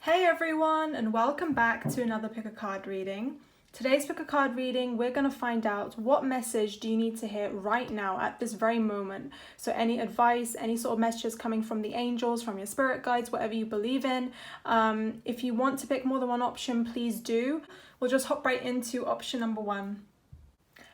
Hey everyone, and welcome back to another pick a card reading. Today's pick a card reading, we're going to find out what message do you need to hear right now at this very moment. So any advice, any sort of messages coming from the angels, from your spirit guides, whatever you believe in. If you want to pick more than one option, please do. We'll just hop right into option number one.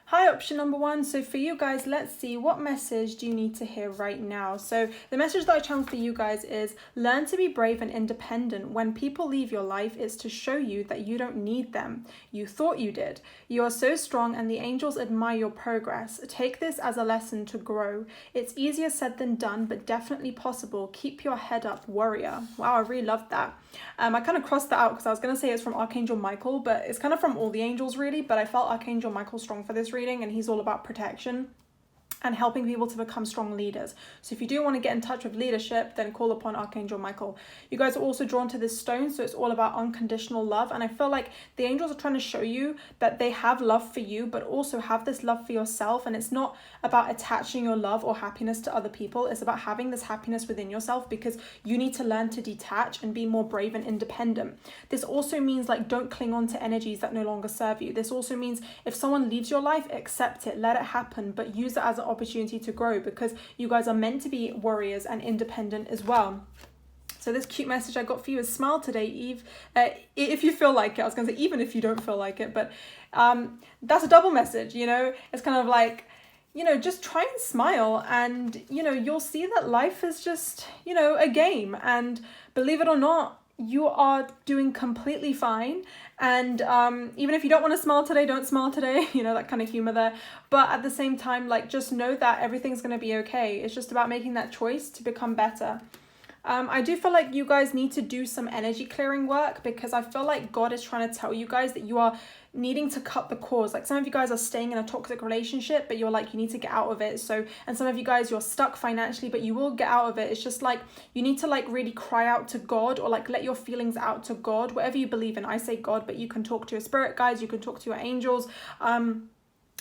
Hi, option number one. So for you guys, let's see, what message do you need to hear right now? So the message that I channeled for you guys is learn to be brave and independent. When people leave your life, it's to show you that you don't need them. You thought you did. You are so strong and the angels admire your progress. Take this as a lesson to grow. It's easier said than done, but definitely possible. Keep your head up, warrior. Wow, I really loved that. I kind of crossed that out because I was going to say it's from Archangel Michael, but it's kind of from all the angels really, but I felt Archangel Michael strong for this reading, and he's all about protection and helping people to become strong leaders. So if you do want to get in touch with leadership, then call upon Archangel Michael. You guys are also drawn to this stone, so it's all about unconditional love. And I feel like the angels are trying to show you that they have love for you, but also have this love for yourself. And it's not about attaching your love or happiness to other people. It's about having this happiness within yourself, because you need to learn to detach and be more brave and independent. This also means like don't cling on to energies that no longer serve you. This also means if someone leaves your life, accept it, let it happen, but use it as an opportunity to grow, because you guys are meant to be warriors and independent as well. So this cute message I got for you is smile today, Eve. If you feel like it. I was going to say even if you don't feel like it, but that's a double message, you know. It's kind of like, you know, just try and smile, and, you know, you'll see that life is just, you know, a game. And believe it or not, you are doing completely fine. And even if you don't want to smile today, don't smile today, you know, that kind of humor there. But at the same time, like, just know that everything's going to be okay. It's just about making that choice to become better. I do feel like you guys need to do some energy clearing work, because I feel like God is trying to tell you guys that you are needing to cut the cords. Like, some of you guys are staying in a toxic relationship, but you're like, you need to get out of it. So, and some of you guys, you're stuck financially, but you will get out of it. It's just like, you need to like really cry out to God, or like let your feelings out to God, whatever you believe in. I say God, but you can talk to your spirit guides, you can talk to your angels.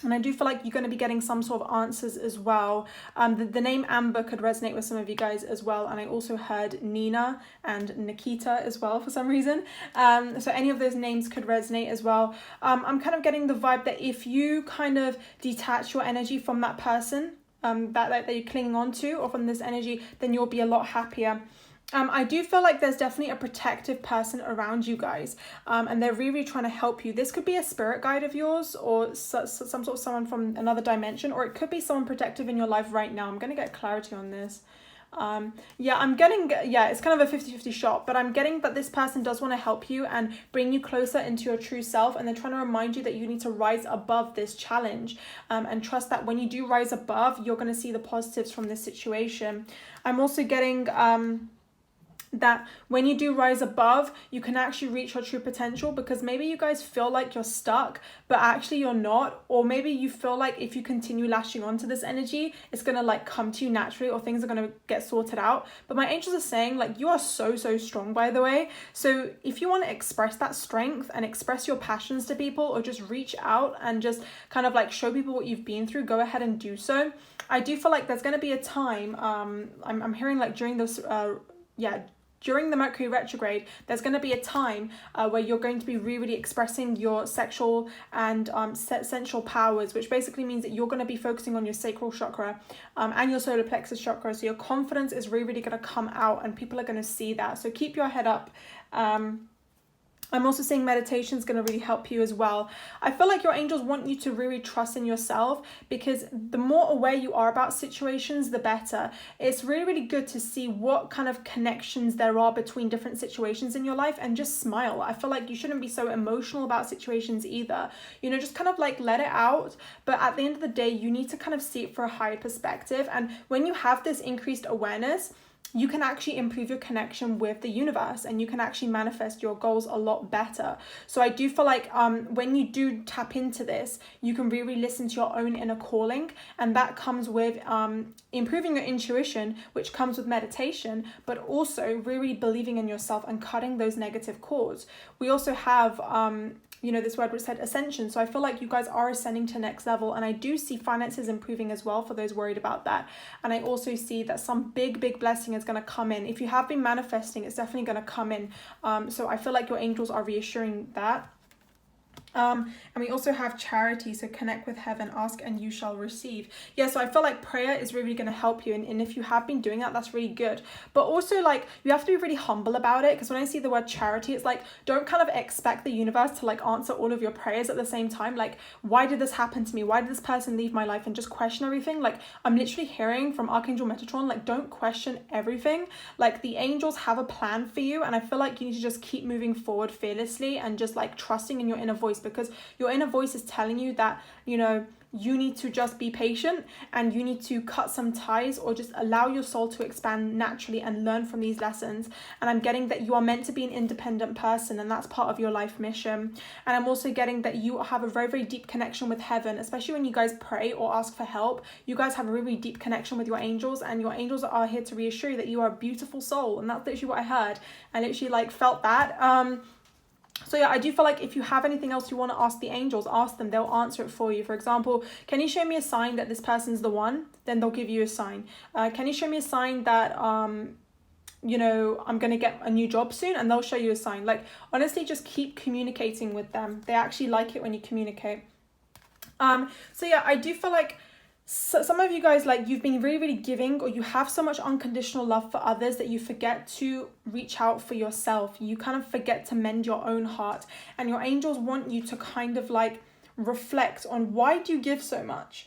And I do feel like you're going to be getting some sort of answers as well. The name Amber could resonate with some of you guys as well. And I also heard Nina and Nikita as well for some reason. So any of those names could resonate as well. I'm kind of getting the vibe that if you kind of detach your energy from that person that you're clinging on to, or from this energy, then you'll be a lot happier. I do feel like there's definitely a protective person around you guys, and they're really trying to help you. This could be a spirit guide of yours, or some sort of someone from another dimension, or it could be someone protective in your life right now. I'm going to get clarity on this. It's kind of a 50-50 shot, but I'm getting that this person does want to help you and bring you closer into your true self, and they're trying to remind you that you need to rise above this challenge, and trust that when you do rise above, you're going to see the positives from this situation. I'm also getting that when you do rise above, you can actually reach your true potential, because maybe you guys feel like you're stuck, but actually you're not. Or maybe you feel like if you continue lashing onto this energy, it's gonna like come to you naturally, or things are gonna get sorted out. But my angels are saying like, you are so strong, by the way. So if you want to express that strength and express your passions to people, or just reach out and just kind of like show people what you've been through, go ahead and do so. I do feel like there's gonna be a time, I'm hearing like during this during the Mercury retrograde, there's going to be a time where you're going to be really expressing your sexual and sensual powers, which basically means that you're going to be focusing on your sacral chakra and your solar plexus chakra. So your confidence is really going to come out, and people are going to see that. So keep your head up. I'm also seeing meditation is going to really help you as well. I feel like your angels want you to really trust in yourself, because the more aware you are about situations, the better. It's really good to see what kind of connections there are between different situations in your life, and just smile. I feel like you shouldn't be so emotional about situations either. You know, just kind of like let it out. But at the end of the day, you need to kind of see it for a higher perspective. And when you have this increased awareness, you can actually improve your connection with the universe, and you can actually manifest your goals a lot better. So I do feel like when you do tap into this, you can really listen to your own inner calling, and that comes with improving your intuition, which comes with meditation, but also really believing in yourself and cutting those negative cords. We also have you know, this word was said ascension. So I feel like you guys are ascending to next level, and I do see finances improving as well for those worried about that. And I also see that some big blessings manifesting is going to come in. If you have been manifesting, it's definitely going to come in. So I feel like your angels are reassuring that. And we also have charity, so connect with heaven, ask and you shall receive. Yeah, so I feel like prayer is really going to help you, and if you have been doing that, that's really good. But also, like, you have to be really humble about it, because when I see the word charity, it's like, don't kind of expect the universe to like answer all of your prayers at the same time. Like, why did this happen to me? Why did this person leave my life? And just question everything. Like, I'm literally hearing from Archangel Metatron, like, don't question everything. Like, the angels have a plan for you, and I feel like you need to just keep moving forward fearlessly and just like trusting in your inner voice, because your inner voice is telling you that, you know, you need to just be patient, and you need to cut some ties, or just allow your soul to expand naturally and learn from these lessons. And I'm getting that you are meant to be an independent person, and that's part of your life mission. And I'm also getting that you have a very, very deep connection with heaven, especially when you guys pray or ask for help. You guys have a really deep connection with your angels, and your angels are here to reassure you that you are a beautiful soul. And that's literally what I heard. I literally like felt that. So yeah, I do feel like if you have anything else you want to ask the angels, ask them. They'll answer it for you. For example, can you show me a sign that this person's the one? Then they'll give you a sign. Can you show me a sign that, you know, I'm going to get a new job soon? And they'll show you a sign. Like, honestly, just keep communicating with them. They actually like it when you communicate. So yeah, I do feel like some of you guys, like, you've been really, really giving, or you have so much unconditional love for others that you forget to reach out for yourself. You kind of forget to mend your own heart, and your angels want you to kind of like reflect on, why do you give so much?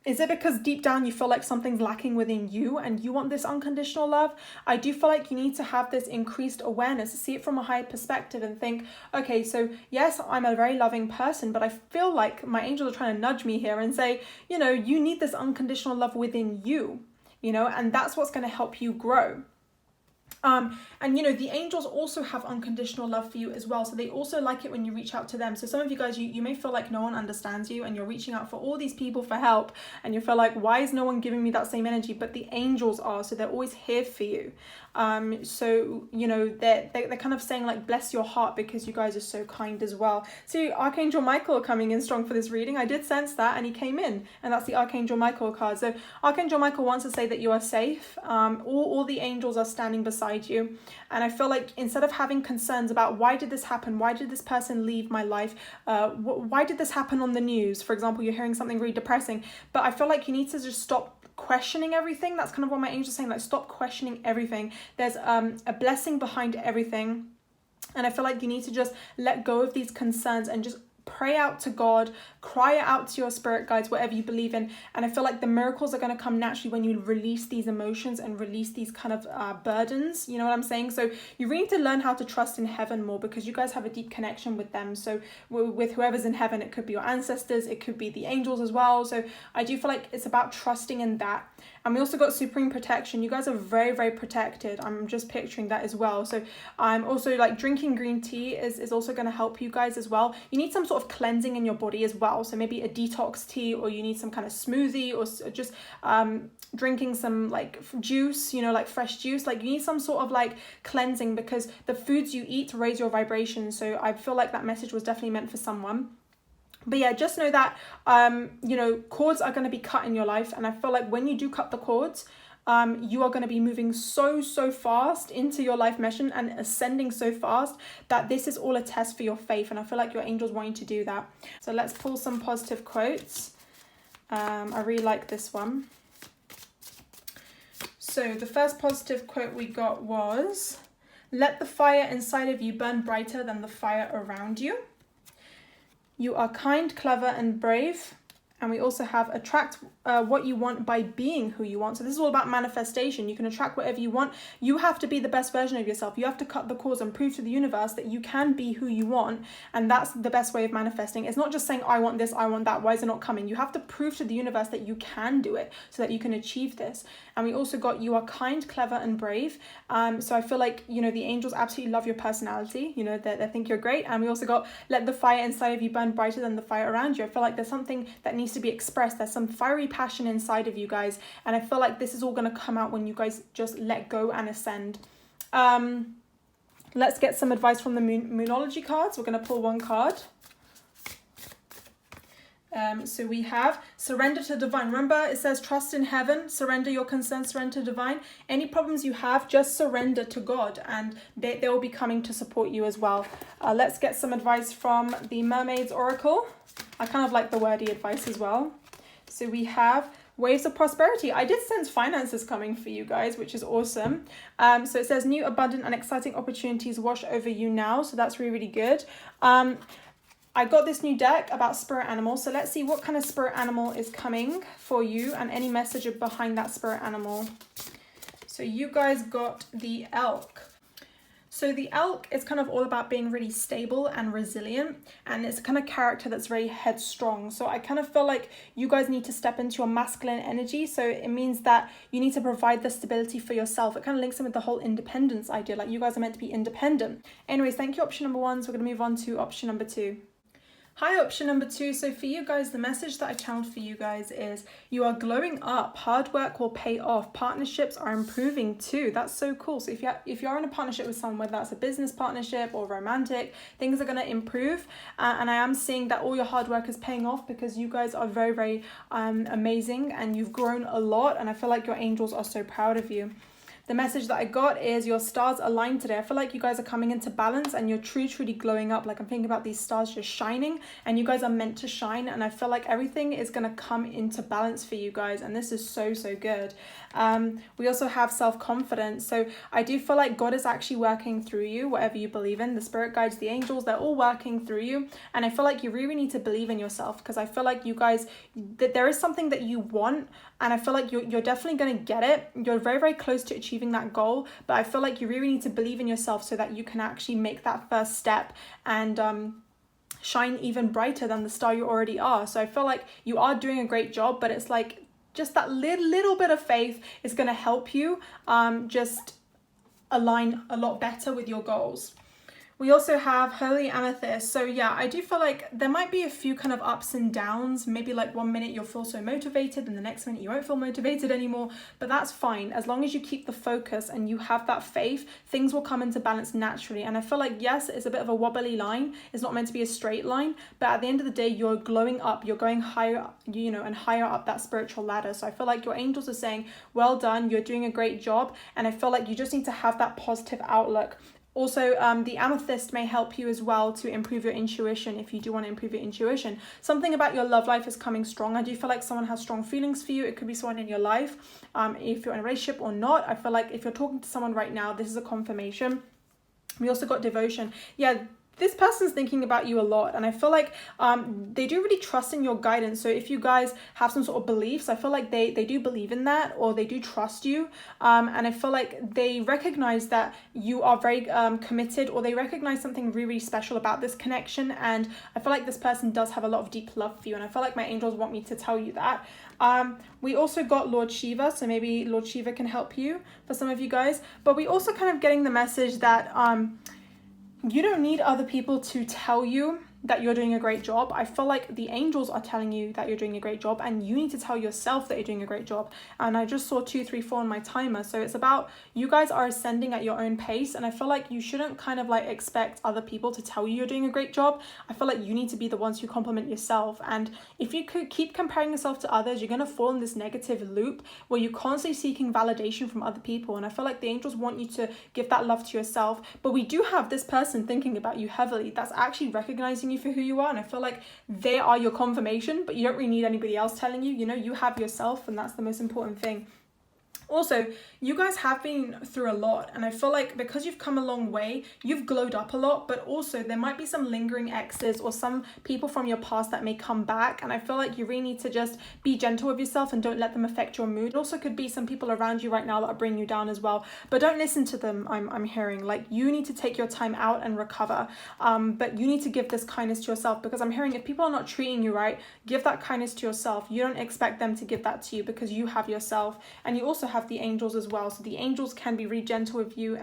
Is it because deep down you feel like something's lacking within you and you want this unconditional love? I do feel like you need to have this increased awareness, to see it from a higher perspective and think, okay, so yes, I'm a very loving person, but I feel like my angels are trying to nudge me here and say, you know, you need this unconditional love within you, you know, and that's what's going to help you grow. And you know, the angels also have unconditional love for you as well. So they also like it when you reach out to them. So some of you guys, you may feel like no one understands you, and you're reaching out for all these people for help, and you feel like, why is no one giving me that same energy? But the angels are, so they're always here for you. So, you know, they're kind of saying like, bless your heart, because you guys are so kind as well. So Archangel Michael coming in strong for this reading. I did sense that, and he came in, and that's the Archangel Michael card. So Archangel Michael wants to say that you are safe. All the angels are standing beside you. And I feel like instead of having concerns about, why did this happen? Why did this person leave my life? Why did this happen on the news? For example, you're hearing something really depressing, but I feel like you need to just stop questioning everything. That's kind of what my angels are saying, like, stop questioning everything. There's a blessing behind everything, and I feel like you need to just let go of these concerns and just pray out to God, cry out to your spirit guides, whatever you believe in. And I feel like the miracles are going to come naturally when you release these emotions and release these kind of burdens. You know what I'm saying? So you really need to learn how to trust in heaven more, because you guys have a deep connection with them. So with whoever's in heaven, it could be your ancestors, it could be the angels as well. So I do feel like it's about trusting in that. And we also got supreme protection. You guys are very, very protected. I'm just picturing that as well. So I'm also like, drinking green tea is also going to help you guys as well. You need some sort of cleansing in your body as well. So maybe a detox tea, or you need some kind of smoothie, or just drinking some like juice, you know, like fresh juice. Like, you need some sort of like cleansing, because the foods you eat raise your vibration. So I feel like that message was definitely meant for someone. But yeah, just know that, you know, cords are going to be cut in your life. And I feel like when you do cut the cords, you are going to be moving so fast into your life mission and ascending so fast that this is all a test for your faith. And I feel like your angels want you to do that. So let's pull some positive quotes. I really like this one. So the first positive quote we got was, let the fire inside of you burn brighter than the fire around you. You are kind, clever, and brave. And we also have attract what you want by being who you want. So this is all about manifestation. You can attract whatever you want. You have to be the best version of yourself. You have to cut the cords and prove to the universe that you can be who you want. And that's the best way of manifesting. It's not just saying, I want this, I want that. Why is it not coming? You have to prove to the universe that you can do it, so that you can achieve this. And we also got, you are kind, clever, and brave. So I feel like, you know, the angels absolutely love your personality. You know, they think you're great. And we also got, let the fire inside of you burn brighter than the fire around you. I feel like there's something that needs to be expressed. There's some fiery passion inside of you guys, and I feel like this is all going to come out when you guys just let go and ascend. Let's get some advice from the moonology cards. We're going to pull one card. So we have surrender to divine. Remember, it says trust in heaven, surrender your concerns, surrender to divine. Any problems you have, just surrender to God, and they will be coming to support you as well. Let's get some advice from the Mermaid's Oracle. I kind of like the wordy advice as well. So we have waves of prosperity. I did sense finances coming for you guys, which is awesome. So it says new, abundant, and exciting opportunities wash over you now. So that's really, really good. I got this new deck about spirit animals. So let's see what kind of spirit animal is coming for you and any message behind that spirit animal. So you guys got the elk. So the elk is kind of all about being really stable and resilient, and it's a kind of character that's very headstrong. So I kind of feel like you guys need to step into your masculine energy. So it means that you need to provide the stability for yourself. It kind of links in with the whole independence idea, like you guys are meant to be independent. Anyways, thank you, option number 1. So we're going to move on to option number 2. Hi, option number 2. So for you guys, the message that I channeled for you guys is you are glowing up. Hard work will pay off. Partnerships are improving too. That's so cool. So if you're in a partnership with someone, whether that's a business partnership or romantic, things are going to improve. And I am seeing that all your hard work is paying off because you guys are very, very amazing, and you've grown a lot. And I feel like your angels are so proud of you. The message that I got is your stars align today. I feel like you guys are coming into balance and you're truly glowing up. Like I'm thinking about these stars just shining, and you guys are meant to shine. And I feel like everything is going to come into balance for you guys. And this is so good. We also have self-confidence. So I do feel like God is actually working through you, whatever you believe in. The spirit guides, the angels, they're all working through you. And I feel like you really need to believe in yourself, because I feel like you guys, that there is something that you want. And I feel like you're definitely going to get it. You're very close to achieving that goal. But I feel like you really need to believe in yourself so that you can actually make that first step and shine even brighter than the star you already are. So I feel like you are doing a great job, but it's like just that little bit of faith is going to help you just align a lot better with your goals. We also have Holy Amethyst. So yeah, I do feel like there might be a few kind of ups and downs. Maybe like one minute you'll feel so motivated and the next minute you won't feel motivated anymore. But that's fine. As long as you keep the focus and you have that faith, things will come into balance naturally. And I feel like, yes, it's a bit of a wobbly line. It's not meant to be a straight line. But at the end of the day, you're glowing up. You're going higher, and higher up that spiritual ladder. So I feel like your angels are saying, well done. You're doing a great job. And I feel like you just need to have that positive outlook. Also, the amethyst may help you as well to improve your intuition if you do want to improve your intuition. Something about your love life is coming strong. I do feel like someone has strong feelings for you. It could be someone in your life. If you're in a relationship or not, I feel like if you're talking to someone right now, this is a confirmation. We also got devotion. Yeah, this person's thinking about you a lot, and I feel like they do really trust in your guidance. So if you guys have some sort of beliefs, I feel like they do believe in that, or they do trust you, and I feel like they recognize that you are very committed, or they recognize something really special about this connection. And I feel like this person does have a lot of deep love for you, and I feel like my angels want me to tell you that. We also got Lord Shiva, so maybe Lord Shiva can help you for some of you guys. But we also kind of getting the message that you don't need other people to tell you that you're doing a great job. I feel like the angels are telling you that you're doing a great job, and you need to tell yourself that you're doing a great job. And I just saw 2, 3, 4 on my timer. So it's about you guys are ascending at your own pace. And I feel like you shouldn't kind of like expect other people to tell you you're doing a great job. I feel like you need to be the ones who compliment yourself. And if you could keep comparing yourself to others, you're going to fall in this negative loop where you're constantly seeking validation from other people. And I feel like the angels want you to give that love to yourself. But we do have this person thinking about you heavily that's actually recognizing you for who you are, and I feel like they are your confirmation, but you don't really need anybody else telling you. You have yourself, and that's the most important thing. Also, you guys have been through a lot, and I feel like because you've come a long way, you've glowed up a lot, but also there might be some lingering exes or some people from your past that may come back, and I feel like you really need to just be gentle with yourself and don't let them affect your mood. It also could be some people around you right now that are bringing you down as well, but don't listen to them. I'm hearing like you need to take your time out and recover, but you need to give this kindness to yourself, because I'm hearing if people are not treating you right, give that kindness to yourself. You don't expect them to give that to you because you have yourself, and you also have the angels as well. So the angels can be really gentle with you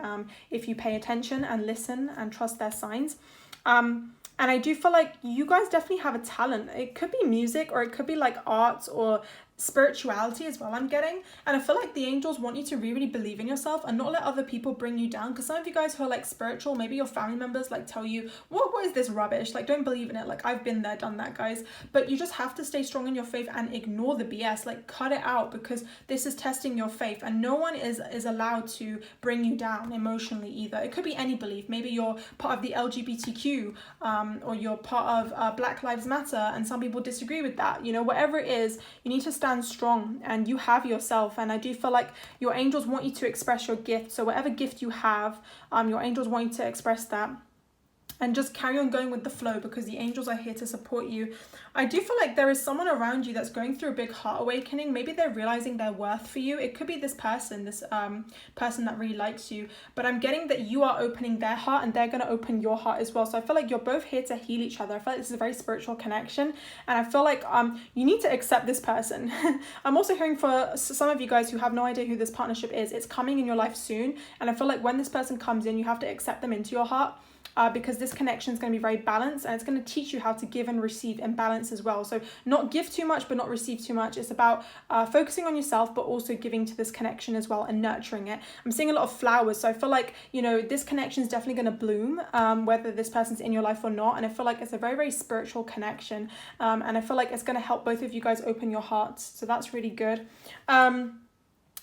if you pay attention and listen and trust their signs. And I do feel like you guys definitely have a talent. It could be music, or it could be like arts, or spirituality as well, I'm getting. And I feel like the angels want you to really believe in yourself and not let other people bring you down, because some of you guys who are like spiritual, maybe your family members like tell you, what is this rubbish, like don't believe in it. Like I've been there, done that, guys. But you just have to stay strong in your faith and ignore the BS, like cut it out, because this is testing your faith, and no one is allowed to bring you down emotionally either. It could be any belief. Maybe you're part of the LGBTQ, or you're part of Black Lives Matter, and some people disagree with that. You know, whatever it is, you need to stand strong, and you have yourself. And I do feel like your angels want you to express your gift. So whatever gift you have, your angels want you to express that. And just carry on going with the flow, because the angels are here to support you. I do feel like there is someone around you that's going through a big heart awakening. Maybe they're realizing their worth for you. It could be this person that really likes you. But I'm getting that you are opening their heart, and they're going to open your heart as well. So I feel like you're both here to heal each other. I feel like this is a very spiritual connection. And I feel like you need to accept this person. I'm also hearing for some of you guys who have no idea who this partnership is, it's coming in your life soon. And I feel like when this person comes in, you have to accept them into your heart. Because this connection is going to be very balanced, and it's going to teach you how to give and receive in balance as well. So not give too much, but not receive too much. It's about focusing on yourself, but also giving to this connection as well and nurturing it. I'm seeing a lot of flowers. So I feel like, you know, this connection is definitely going to bloom, whether this person's in your life or not. And I feel like it's a very, very spiritual connection. And I feel like it's going to help both of you guys open your hearts. So that's really good.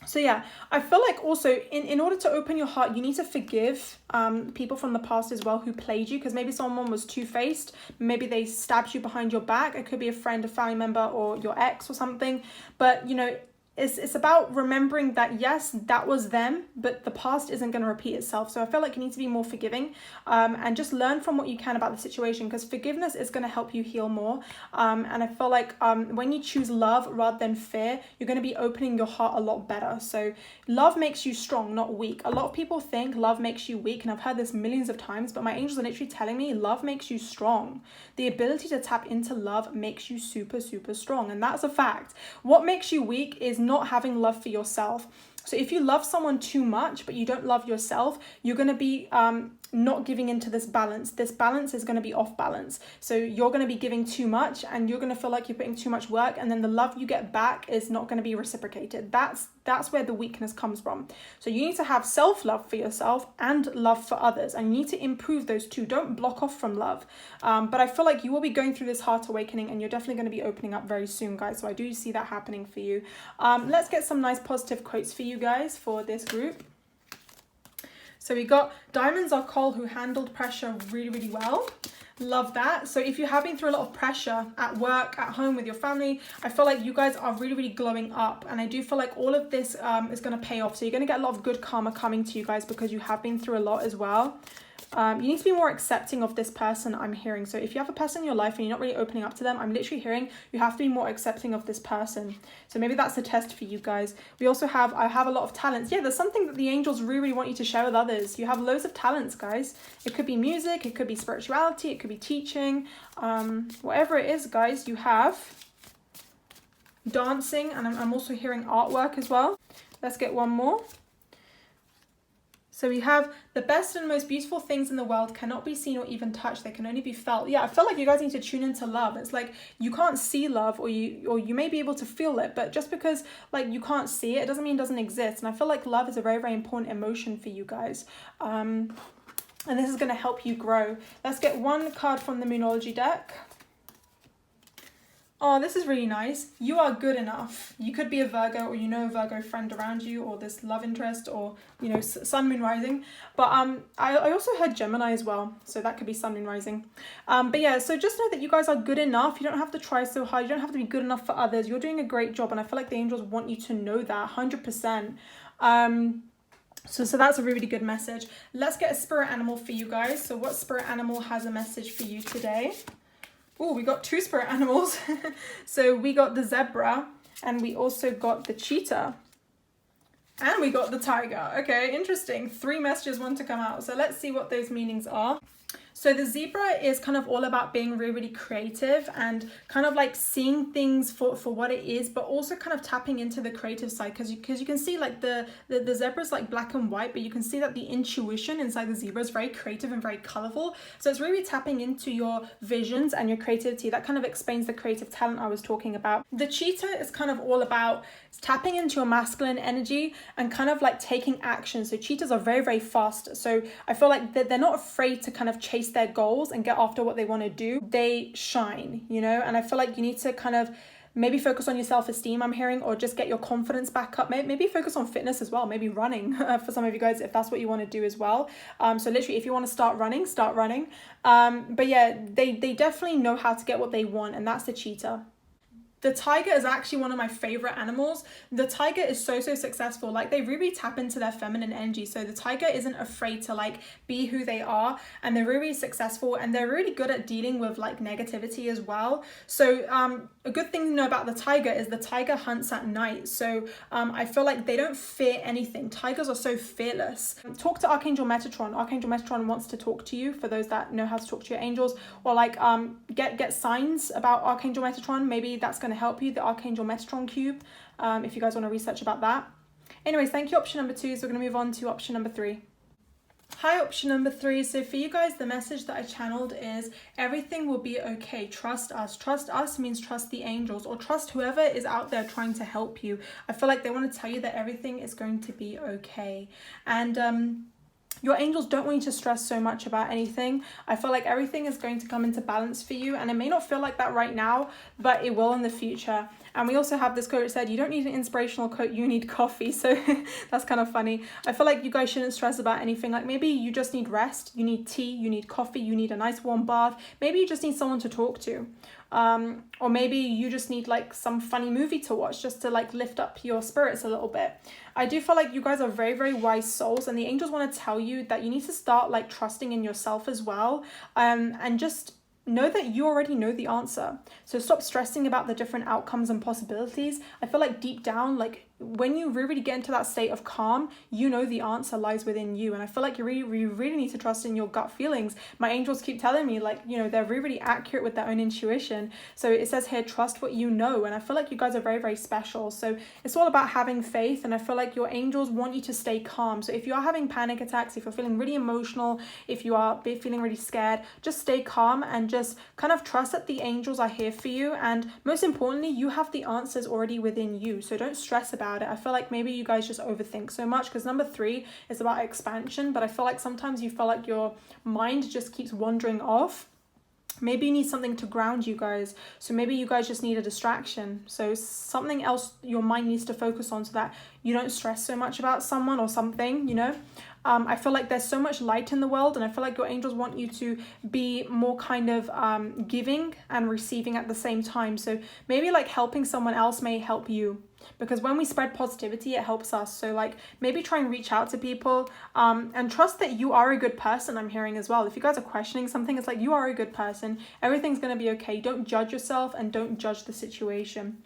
So yeah, I feel like also in order to open your heart, you need to forgive people from the past as well who played you, because maybe someone was two-faced. Maybe they stabbed you behind your back. It could be a friend, a family member, or your ex or something. But, you know, it's about remembering that, yes, that was them, but the past isn't going to repeat itself. So I feel like you need to be more forgiving, and just learn from what you can about the situation, because forgiveness is going to help you heal more. And I feel like when you choose love rather than fear, you're going to be opening your heart a lot better. So love makes you strong, not weak. A lot of people think love makes you weak, and I've heard this millions of times, but my angels are literally telling me love makes you strong. The ability to tap into love makes you super, super strong, and that's a fact. What makes you weak is not having love for yourself. So if you love someone too much, but you don't love yourself, you're going to be not giving into this balance. This balance is going to be off balance. So you're going to be giving too much, and you're going to feel like you're putting too much work, and then the love you get back is not going to be reciprocated. That's where the weakness comes from. So you need to have self-love for yourself and love for others, and you need to improve those two. Don't block off from love. But I feel like you will be going through this heart awakening, and you're definitely going to be opening up very soon, guys. So I do see that happening for you. Let's get some nice positive quotes for you guys for this group. So we got diamonds are coal who handled pressure really, really well. Love that. So if you have been through a lot of pressure at work, at home, with your family, I feel like you guys are really, really glowing up. And I do feel like all of this is going to pay off. So you're going to get a lot of good karma coming to you guys, because you have been through a lot as well. You need to be more accepting of this person, I'm hearing. So if you have a person in your life and you're not really opening up to them, I'm literally hearing you have to be more accepting of this person. So maybe that's a test for you guys. We also have, I have a lot of talents. Yeah, there's something that the angels really, really want you to share with others. You have loads of talents, guys. It could be music, it could be spirituality, it could be teaching, whatever it is, guys, you have. Dancing, and I'm also hearing artwork as well. Let's get one more. So we have the best and most beautiful things in the world cannot be seen or even touched. They can only be felt. Yeah, I feel like you guys need to tune into love. It's like you can't see love, or you may be able to feel it, but just because like you can't see it, it doesn't mean it doesn't exist. And I feel like love is a very, very important emotion for you guys. And this is going to help you grow. Let's get one card from the Moonology deck. Oh, this is really nice. You are good enough. You could be a Virgo, or you know a Virgo friend around you, or this love interest, or, you know, sun, moon, rising. But I also heard Gemini as well. So that could be sun, moon, rising. But yeah, so just know that you guys are good enough. You don't have to try so hard. You don't have to be good enough for others. You're doing a great job. And I feel like the angels want you to know that 100%. So that's a really, really good message. Let's get a spirit animal for you guys. So what spirit animal has a message for you today? Oh, we got two spirit animals. So we got the zebra, and we also got the cheetah, and we got the tiger. Okay, interesting. 3 messages want to come out. So let's see what those meanings are. So the zebra is kind of all about being really, really creative and kind of like seeing things for what it is, but also kind of tapping into the creative side, because you can see like the zebra is like black and white, but you can see that the intuition inside the zebra is very creative and very colorful. So it's really tapping into your visions and your creativity. That kind of explains the creative talent I was talking about. The cheetah is kind of all about tapping into your masculine energy and kind of like taking action. So cheetahs are very, very fast. So I feel like they're not afraid to kind of chase their goals and get after what they want to do. They shine, you know, and I feel like you need to kind of maybe focus on your self-esteem, I'm hearing, or just get your confidence back up. Maybe focus on fitness as well, maybe running for some of you guys, if that's what you want to do as well. So literally, if you want to start running, start running. But yeah, they definitely know how to get what they want, and that's the cheetah. The tiger is actually one of my favorite animals. The tiger is so successful. Like, they really tap into their feminine energy. So the tiger isn't afraid to like be who they are, and they're really successful, and they're really good at dealing with like negativity as well. So a good thing to know about the tiger is the tiger hunts at night. So I feel like they don't fear anything. Tigers are so fearless. Talk to Archangel Metatron. Archangel Metatron wants to talk to you, for those that know how to talk to your angels, or like get signs about Archangel Metatron. Maybe that's going to help you, the Archangel Metatron cube, if you guys want to research about that. Anyways, thank you, option number 2. So we're going to move on to option number 3. Hi, option number 3. So for you guys, the message that I channeled is everything will be okay. Trust us. Trust us means trust the angels, or trust whoever is out there trying to help you. I feel like they want to tell you that everything is going to be okay. And your angels don't want you to stress so much about anything. I feel like everything is going to come into balance for you, and it may not feel like that right now, but it will in the future. And we also have this quote that said, you don't need an inspirational quote, you need coffee. So that's kind of funny. I feel like you guys shouldn't stress about anything. Like, maybe you just need rest, you need tea, you need coffee, you need a nice warm bath. Maybe you just need someone to talk to. Or maybe you just need like some funny movie to watch just to like lift up your spirits a little bit. I do feel like you guys are very, very wise souls, and the angels want to tell you that you need to start like trusting in yourself as well, and just know that you already know the answer. So stop stressing about the different outcomes and possibilities. I feel like deep down, like when you really get into that state of calm, you know the answer lies within you. And I feel like you really need to trust in your gut feelings. My angels keep telling me, like, you know, they're really accurate with their own intuition. So it says here, trust what you know. And I feel like you guys are very, very special. So it's all about having faith. And I feel like your angels want you to stay calm. So if you are having panic attacks, if you're feeling really emotional, if you are feeling really scared, just stay calm and just kind of trust that the angels are here for you. And most importantly, you have the answers already within you. So don't stress about it. I feel like maybe you guys just overthink so much, because number 3 is about expansion, but I feel like sometimes you feel like your mind just keeps wandering off. Maybe you need something to ground you guys. So maybe you guys just need a distraction. So something else your mind needs to focus on, so that you don't stress so much about someone or something, you know. I feel like there's so much light in the world, and I feel like your angels want you to be more kind of giving and receiving at the same time. So maybe like helping someone else may help you, because when we spread positivity, it helps us. So like maybe try and reach out to people, and trust that you are a good person. I'm hearing as well, if you guys are questioning something, it's like you are a good person, everything's going to be okay. Don't judge yourself and don't judge the situation.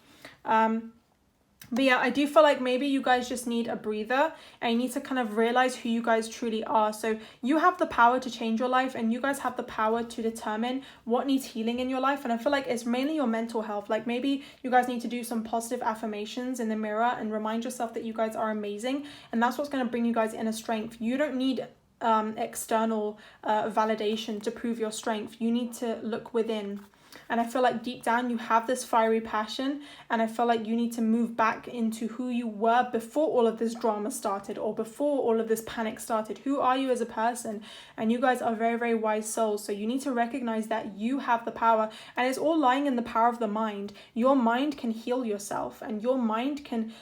But yeah, I do feel like maybe you guys just need a breather, and you need to kind of realize who you guys truly are. So you have the power to change your life, and you guys have the power to determine what needs healing in your life. And I feel like it's mainly your mental health. Like maybe you guys need to do some positive affirmations in the mirror and remind yourself that you guys are amazing. And that's what's going to bring you guys inner strength. You don't need external validation to prove your strength. You need to look within. And I feel like deep down you have this fiery passion, and I feel like you need to move back into who you were before all of this drama started, or before all of this panic started. Who are you as a person? And you guys are very, very wise souls. So you need to recognize that you have the power, and it's all lying in the power of the mind. Your mind can heal yourself, and your mind can,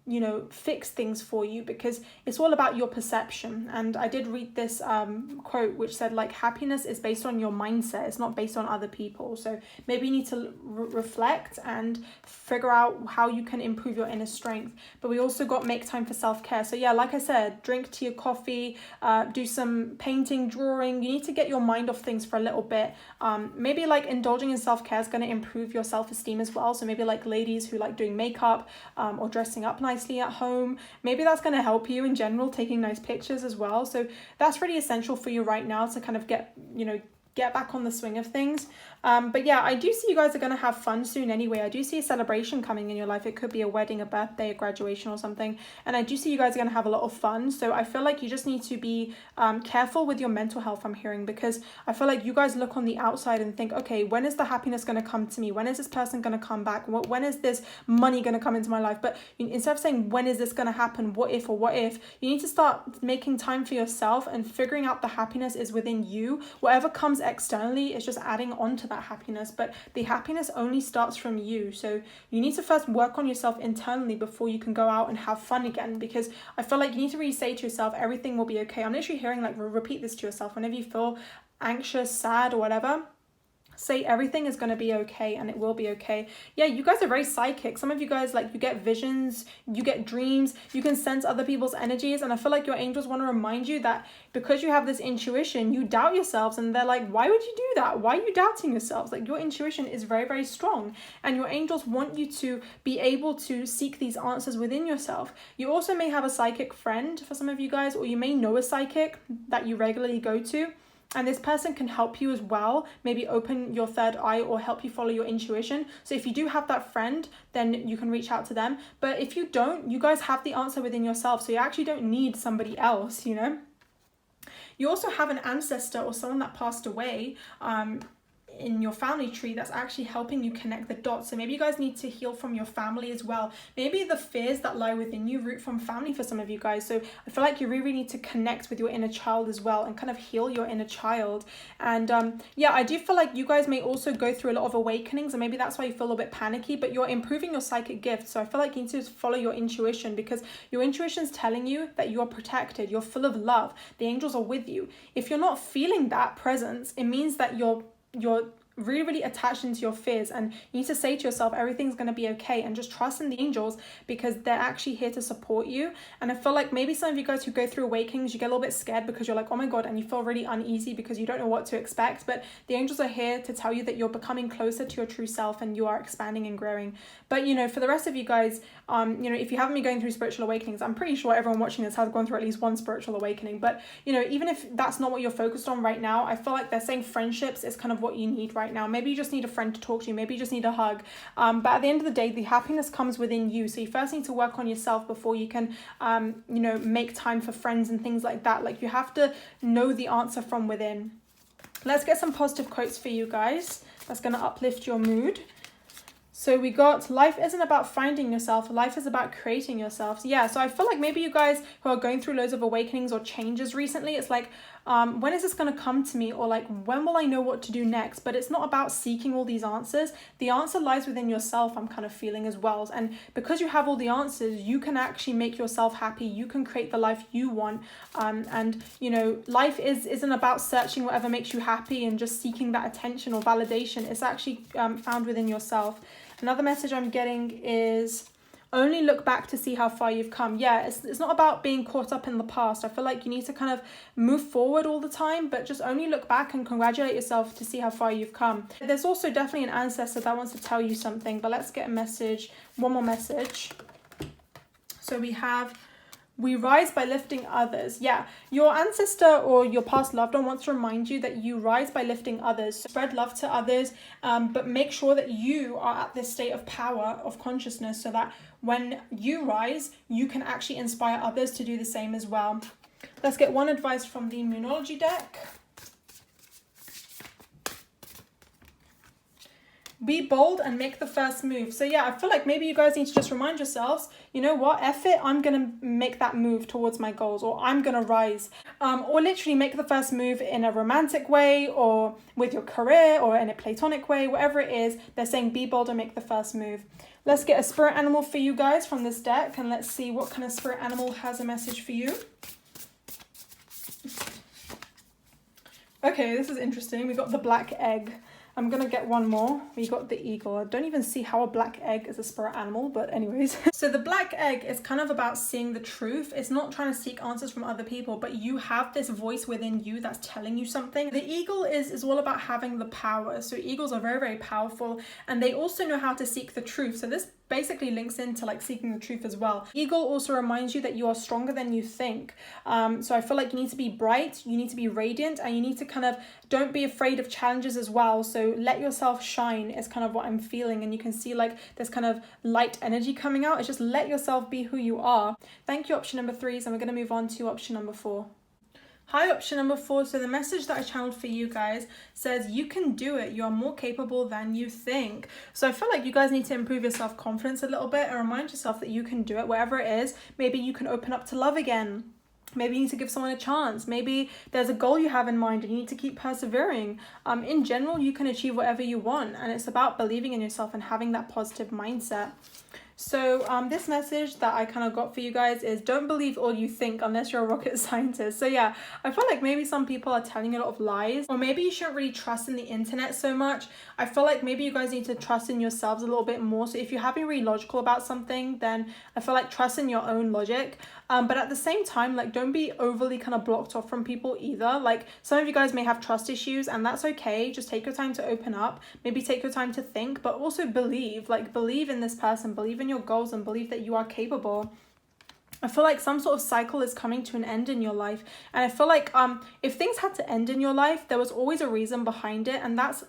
you know, fix things for you, because it's all about your perception. And I did read this quote which said like, happiness is based on your mindset. It's not based on other people. people. So maybe you need to reflect and figure out how you can improve your inner strength. But we also got make time for self-care. So yeah, like I said, drink tea or coffee, do some painting, drawing. You need to get your mind off things for a little bit. Maybe like indulging in self-care is going to improve your self-esteem as well. So maybe like ladies who like doing makeup or dressing up nicely at home, maybe that's going to help you in general, taking nice pictures as well. So that's really essential for you right now to kind of get back on the swing of things. But yeah, I do see you guys are going to have fun soon anyway. I do see a celebration coming in your life. It could be a wedding, a birthday, a graduation or something. And I do see you guys are going to have a lot of fun. So I feel like you just need to be careful with your mental health, I'm hearing, because I feel like you guys look on the outside and think, okay, when is the happiness going to come to me? When is this person going to come back? When is this money going to come into my life? But instead of saying, when is this going to happen? What if, you need to start making time for yourself and figuring out the happiness is within you. Whatever comes externally is just adding on to that happiness, but the happiness only starts from you. So you need to first work on yourself internally before you can go out and have fun again, because I feel like you need to really say to yourself, everything will be okay. I'm literally hearing like repeat this to yourself whenever you feel anxious, sad or whatever. Say everything is going to be okay, and it will be okay. Yeah, you guys are very psychic. Some of you guys, like, you get visions, you get dreams, you can sense other people's energies, and I feel like your angels want to remind you that because you have this intuition, you doubt yourselves, and they're like, why would you do that? Why are you doubting yourselves? Like, your intuition is very, very strong, and your angels want you to be able to seek these answers within yourself. You also may have a psychic friend for some of you guys, or you may know a psychic that you regularly go to. And this person can help you as well, maybe open your third eye or help you follow your intuition. So if you do have that friend, then you can reach out to them. But if you don't, you guys have the answer within yourself. So you actually don't need somebody else, you know. You also have an ancestor or someone that passed away in your family tree that's actually helping you connect the dots. So maybe you guys need to heal from your family as well. Maybe the fears that lie within you root from family for some of you guys. So I feel like you really need to connect with your inner child as well and kind of heal your inner child. And yeah, I do feel like you guys may also go through a lot of awakenings, and maybe that's why you feel a bit panicky, but you're improving your psychic gift. So I feel like you need to follow your intuition, because your intuition is telling you that you are protected, you're full of love, the angels are with you. If you're not feeling that presence, it means that you're really, really attached into your fears, and you need to say to yourself, everything's going to be okay, and just trust in the angels, because they're actually here to support you. And I feel like maybe some of you guys who go through awakenings, you get a little bit scared because you're like, oh my god, and you feel really uneasy because you don't know what to expect. But the angels are here to tell you that you're becoming closer to your true self and you are expanding and growing. But you know, for the rest of you guys, you know, if you haven't been going through spiritual awakenings, I'm pretty sure everyone watching this has gone through at least one spiritual awakening. But you know, even if that's not what you're focused on right now, I feel like they're saying friendships is kind of what you need right now. Maybe you just need a friend to talk to you, maybe you just need a hug, but at the end of the day, the happiness comes within you. So you first need to work on yourself before you can you know, make time for friends and things like that. Like, you have to know the answer from within. Let's get some positive quotes for you guys that's going to uplift your mood. So we got, life isn't about finding yourself, life is about creating yourself. So yeah, so I feel like maybe you guys who are going through loads of awakenings or changes recently, it's like, when is this going to come to me? Or like, when will I know what to do next? But it's not about seeking all these answers. The answer lies within yourself, I'm kind of feeling as well. And because you have all the answers, you can actually make yourself happy. You can create the life you want. And you know, life isn't about searching whatever makes you happy and just seeking that attention or validation. It's actually found within yourself. Another message I'm getting is, only look back to see how far you've come. Yeah, it's not about being caught up in the past. I feel like you need to kind of move forward all the time, but just only look back and congratulate yourself to see how far you've come. There's also definitely an ancestor that wants to tell you something, but let's get a message, one more message. So we have, we rise by lifting others. Yeah, your ancestor or your past loved one wants to remind you that you rise by lifting others. So spread love to others, but make sure that you are at this state of power, of consciousness, so that when you rise, you can actually inspire others to do the same as well. Let's get one advice from the Moonology deck. Be bold and make the first move. So yeah, I feel like maybe you guys need to just remind yourselves, you know what, F it, I'm going to make that move towards my goals, or I'm going to rise. Or literally make the first move in a romantic way, or with your career, or in a platonic way, whatever it is. They're saying be bold and make the first move. Let's get a spirit animal for you guys from this deck, and let's see what kind of spirit animal has a message for you. Okay, this is interesting. We got the black egg. I'm gonna get one more. We got the eagle. I don't even see how a black egg is a spirit animal, but anyways. So the black egg is kind of about seeing the truth. It's not trying to seek answers from other people, but you have this voice within you that's telling you something. The eagle is all about having the power. So eagles are very, very powerful, and they also know how to seek the truth. So this basically links into like seeking the truth as well. Eagle also reminds you that you are stronger than you think. So I feel like you need to be bright, you need to be radiant, and you need to kind of don't be afraid of challenges as well. So let yourself shine is kind of what I'm feeling, and you can see like this kind of light energy coming out. It's just let yourself be who you are. Thank you, option number 3. So we're going to move on to option number 4. Hi, option number 4. So the message that I channeled for you guys says you can do it. You are more capable than you think. So I feel like you guys need to improve your self-confidence a little bit and remind yourself that you can do it, wherever it is. Maybe you can open up to love again. Maybe you need to give someone a chance. Maybe there's a goal you have in mind and you need to keep persevering. In general, you can achieve whatever you want, and it's about believing in yourself and having that positive mindset. So this message that I kind of got for you guys is don't believe all you think unless you're a rocket scientist. So yeah, I feel like maybe some people are telling you a lot of lies, or maybe you shouldn't really trust in the internet so much. I feel like maybe you guys need to trust in yourselves a little bit more. So if you're having really logical about something, then I feel like trust in your own logic. But at the same time, like don't be overly kind of blocked off from people either. Like some of you guys may have trust issues, and that's okay. Just take your time to open up, maybe take your time to think, but also believe in this person, believe in your goals, and believe that you are capable. I feel like some sort of cycle is coming to an end in your life, and I feel like if things had to end in your life, there was always a reason behind it, and that's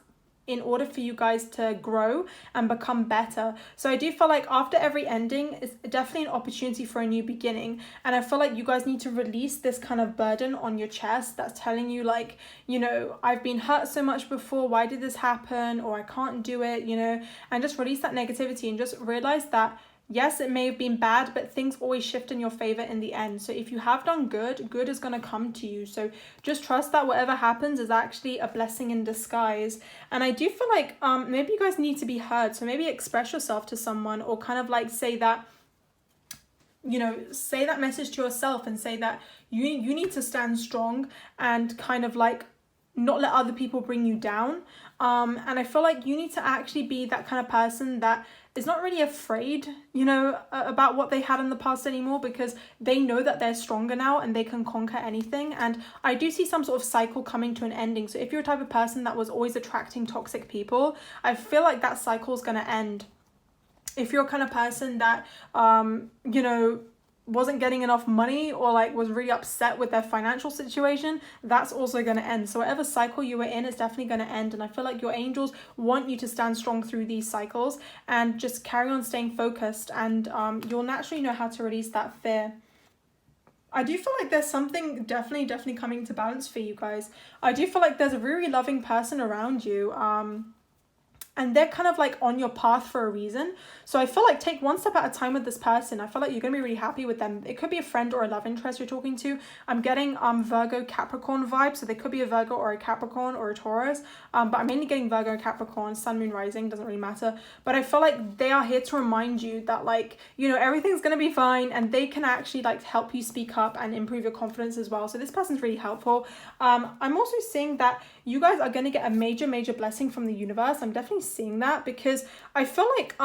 in order for you guys to grow and become better. So I do feel like after every ending, it's definitely an opportunity for a new beginning. And I feel like you guys need to release this kind of burden on your chest that's telling you like, you know, I've been hurt so much before, why did this happen? Or I can't do it, you know, and just release that negativity and just realize that yes, it may have been bad, but things always shift in your favor in the end. So if you have done good, good is going to come to you. So just trust that whatever happens is actually a blessing in disguise. And I do feel like maybe you guys need to be heard. So maybe express yourself to someone, or kind of like say that, you know, say that message to yourself and say that you need to stand strong and kind of like not let other people bring you down. And I feel like you need to actually be that kind of person that is not really afraid, you know, about what they had in the past anymore, because they know that they're stronger now and they can conquer anything. And I do see some sort of cycle coming to an ending. So if you're a type of person that was always attracting toxic people, I feel like that cycle is going to end. If you're a kind of person that, you know, wasn't getting enough money, or like was really upset with their financial situation, that's also going to end. So whatever cycle you were in is definitely going to end. And I feel like your angels want you to stand strong through these cycles and just carry on staying focused, and you'll naturally know how to release that fear. I do feel like there's something definitely coming to balance for you guys. I do feel like there's a really loving person around you, and they're kind of like on your path for a reason. So I feel like take one step at a time with this person. I feel like you're going to be really happy with them. It could be a friend or a love interest you're talking to. I'm getting Virgo Capricorn vibes. So they could be a Virgo or a Capricorn or a Taurus. But I'm mainly getting Virgo Capricorn, sun, moon, rising, doesn't really matter. But I feel like they are here to remind you that like, you know, everything's going to be fine, and they can actually like help you speak up and improve your confidence as well. So this person's really helpful. I'm also seeing that you guys are going to get a major blessing from the universe. I'm definitely seeing that, because I feel like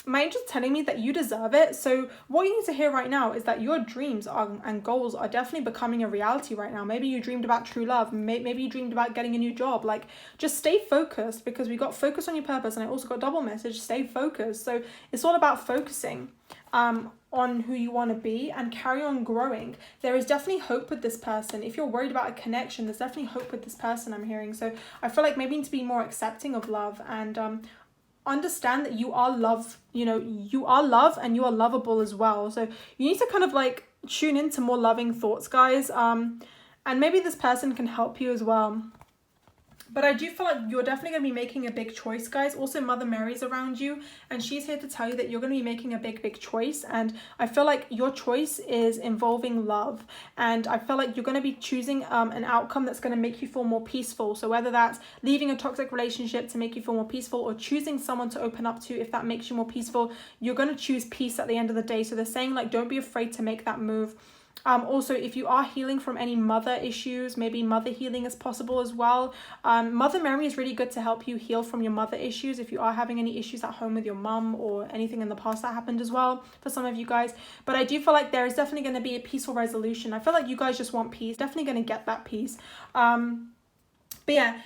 my angel's telling me that you deserve it. So what you need to hear right now is that your dreams and goals are definitely becoming a reality right now. Maybe you dreamed about true love, maybe you dreamed about getting a new job. Like just stay focused, because we got focus on your purpose, and I also got double message, stay focused. So it's all about focusing on who you want to be and carry on growing. There is definitely hope with this person. If you're worried about a connection, there's definitely hope with this person, I'm hearing. So I feel like maybe you need to be more accepting of love, and understand that you are love, you know, you are love and you are lovable as well. So you need to kind of like tune into more loving thoughts, guys, and maybe this person can help you as well. But I do feel like you're definitely going to be making a big choice, guys. Also, Mother Mary's around you, and she's here to tell you that you're going to be making a big choice. And I feel like your choice is involving love. And I feel like you're going to be choosing an outcome that's going to make you feel more peaceful. So whether that's leaving a toxic relationship to make you feel more peaceful, or choosing someone to open up to if that makes you more peaceful, you're going to choose peace at the end of the day. So they're saying like, don't be afraid to make that move. Also, if you are healing from any mother issues, maybe mother healing is possible as well. Mother Mary is really good to help you heal from your mother issues if you are having any issues at home with your mum or anything in the past that happened as well for some of you guys. But I do feel like there is definitely going to be a peaceful resolution. I feel like you guys just want peace. Definitely going to get that peace. But yeah,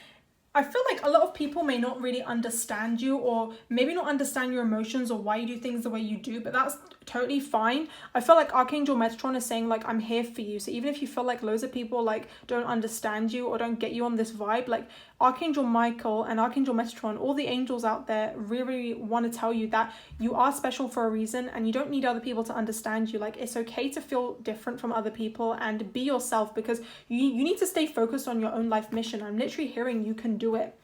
I feel like a lot of people may not really understand you, or maybe not understand your emotions or why you do things the way you do, but that's totally fine. I feel like Archangel Metatron is saying like, I'm here for you. So even if you feel like loads of people like don't understand you or don't get you on this vibe, like Archangel Michael and Archangel Metatron, all the angels out there really want to tell you that you are special for a reason and you don't need other people to understand you. Like, it's okay to feel different from other people and be yourself, because you need to stay focused on your own life mission. I'm literally hearing you can do it.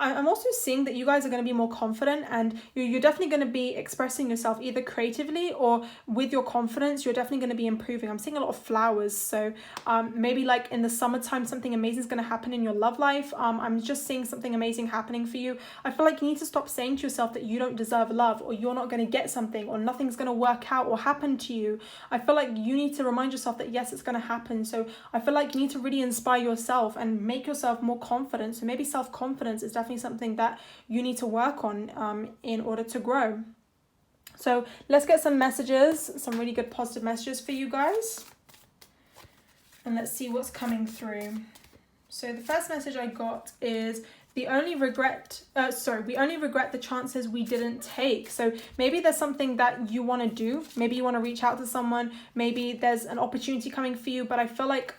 I'm also seeing that you guys are going to be more confident, and you're definitely going to be expressing yourself either creatively or with your confidence. You're definitely going to be improving. I'm seeing a lot of flowers. So maybe like in the summertime, something amazing is going to happen in your love life. I'm just seeing something amazing happening for you. I feel like you need to stop saying to yourself that you don't deserve love, or you're not going to get something, or nothing's going to work out or happen to you. I feel like you need to remind yourself that yes, it's going to happen. So I feel like you need to really inspire yourself and make yourself more confident. So maybe self-confidence is definitely something that you need to work on in order to grow. So let's get some messages, some really good positive messages for you guys, and let's see what's coming through. So the first message I got is we only regret the chances we didn't take. So maybe there's something that you want to do. Maybe you want to reach out to someone. Maybe there's an opportunity coming for you. But I feel like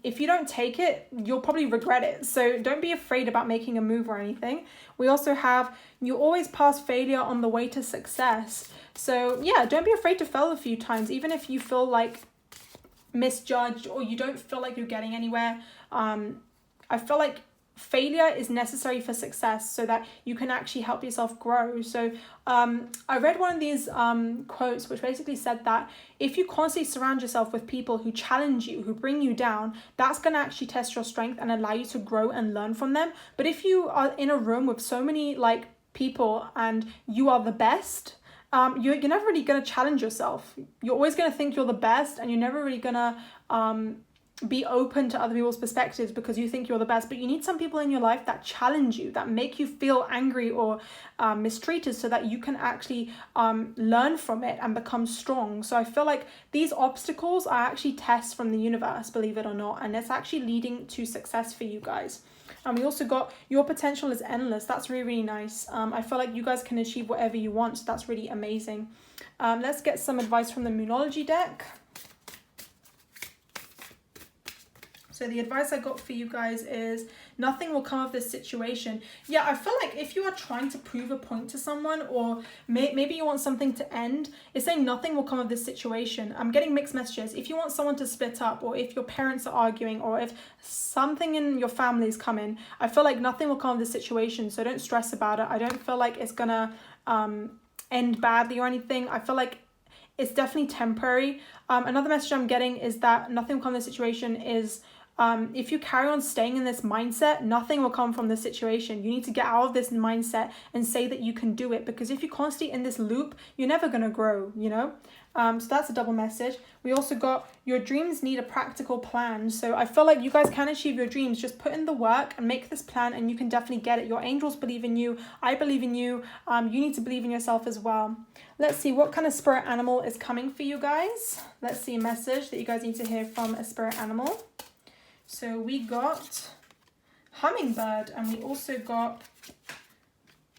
if you don't take it, you'll probably regret it. So don't be afraid about making a move or anything. We also have, you always pass failure on the way to success. So yeah, don't be afraid to fail a few times, even if you feel like misjudged or you don't feel like you're getting anywhere. I feel like failure is necessary for success so that you can actually help yourself grow. So I read one of these quotes which basically said that if you constantly surround yourself with people who challenge you, who bring you down, that's going to actually test your strength and allow you to grow and learn from them. But if you are in a room with so many like people and you are the best, you're never really going to challenge yourself. You're always going to think you're the best, and you're never really going to be open to other people's perspectives because you think you're the best. But you need some people in your life that challenge you, that make you feel angry or mistreated, so that you can actually learn from it and become strong. So I feel like these obstacles are actually tests from the universe, believe it or not, and it's actually leading to success for you guys. And we also got your potential is endless. That's really, really nice. I feel like you guys can achieve whatever you want. So that's really amazing. Let's get some advice from the Moonology deck. So the advice I got for you guys is nothing will come of this situation. Yeah, I feel like if you are trying to prove a point to someone, or maybe you want something to end, it's saying nothing will come of this situation. I'm getting mixed messages. If you want someone to split up, or if your parents are arguing, or if something in your family is coming, I feel like nothing will come of this situation. So don't stress about it. I don't feel like it's gonna end badly or anything. I feel like it's definitely temporary. Another message I'm getting is that nothing will come of this situation is if you carry on staying in this mindset, nothing will come from this situation. You need to get out of this mindset and say that you can do it, because if you're constantly in this loop, you're never going to grow, you know? So that's a double message. We also got your dreams need a practical plan. So I feel like you guys can achieve your dreams. Just put in the work and make this plan, and you can definitely get it. Your angels believe in you. I believe in you. You need to believe in yourself as well. Let's see what kind of spirit animal is coming for you guys. Let's see a message that you guys need to hear from a spirit animal. So we got hummingbird, and we also got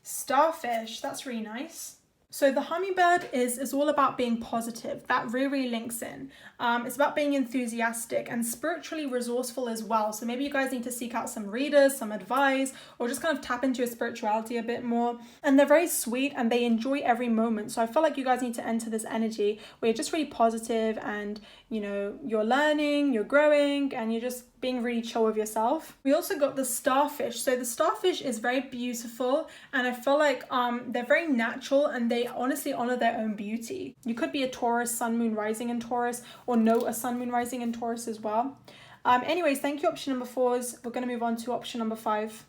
starfish. That's really nice. So the hummingbird is all about being positive. That really links in. It's about being enthusiastic and spiritually resourceful as well. So maybe you guys need to seek out some readers, some advice, or just kind of tap into your spirituality a bit more. And they're very sweet and they enjoy every moment. So I feel like you guys need to enter this energy where you're just really positive and, you know, you're learning, you're growing, and you're just being really chill with yourself. We also got the starfish. So the starfish is very beautiful, and I feel like they're very natural and they honestly honor their own beauty. You could be a Taurus, sun, moon, rising in Taurus, or know a sun, moon, rising in Taurus as well. Anyways, thank you, option number 4s. We're going to move on to option number 5.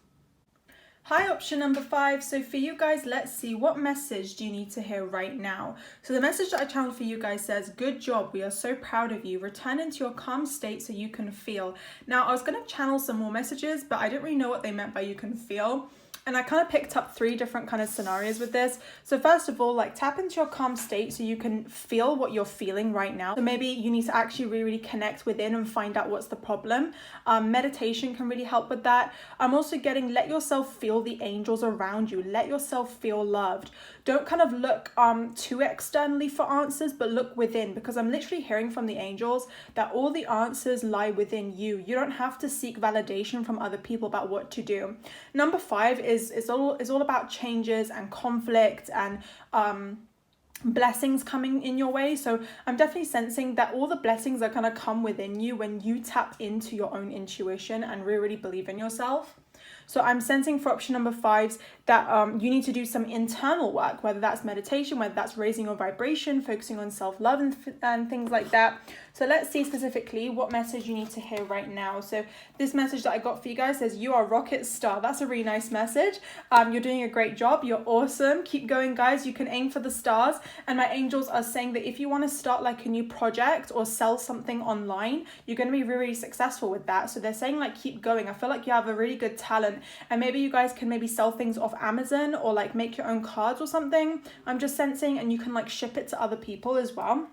Hi, option number 5. So for you guys, let's see, what message do you need to hear right now? So the message that I channeled for you guys says, good job, we are so proud of you. Return into your calm state so you can feel. Now, I was going to channel some more messages, but I didn't really know what they meant by you can feel. And I kind of picked up 3 different kind of scenarios with this. So first of all, like, tap into your calm state so you can feel what you're feeling right now. So maybe you need to actually really connect within and find out what's the problem. Meditation can really help with that. I'm also getting, let yourself feel the angels around you. Let yourself feel loved. Don't kind of look too externally for answers, but look within, because I'm literally hearing from the angels that all the answers lie within you. You don't have to seek validation from other people about what to do. Number 5 is all about changes and conflict and blessings coming in your way. So I'm definitely sensing that all the blessings are going to come within you when you tap into your own intuition and really believe in yourself. So I'm sensing for option number 5 that you need to do some internal work, whether that's meditation, whether that's raising your vibration, focusing on self-love and things like that. So let's see specifically what message you need to hear right now. So this message that I got for you guys says, you are a rocket star. That's a really nice message. You're doing a great job. You're awesome. Keep going, guys. You can aim for the stars. And my angels are saying that if you want to start like a new project or sell something online, you're going to be really successful with that. So they're saying like, keep going. I feel like you have a really good talent, and maybe you guys can maybe sell things off Amazon or like make your own cards or something. I'm just sensing, and you can like ship it to other people as well.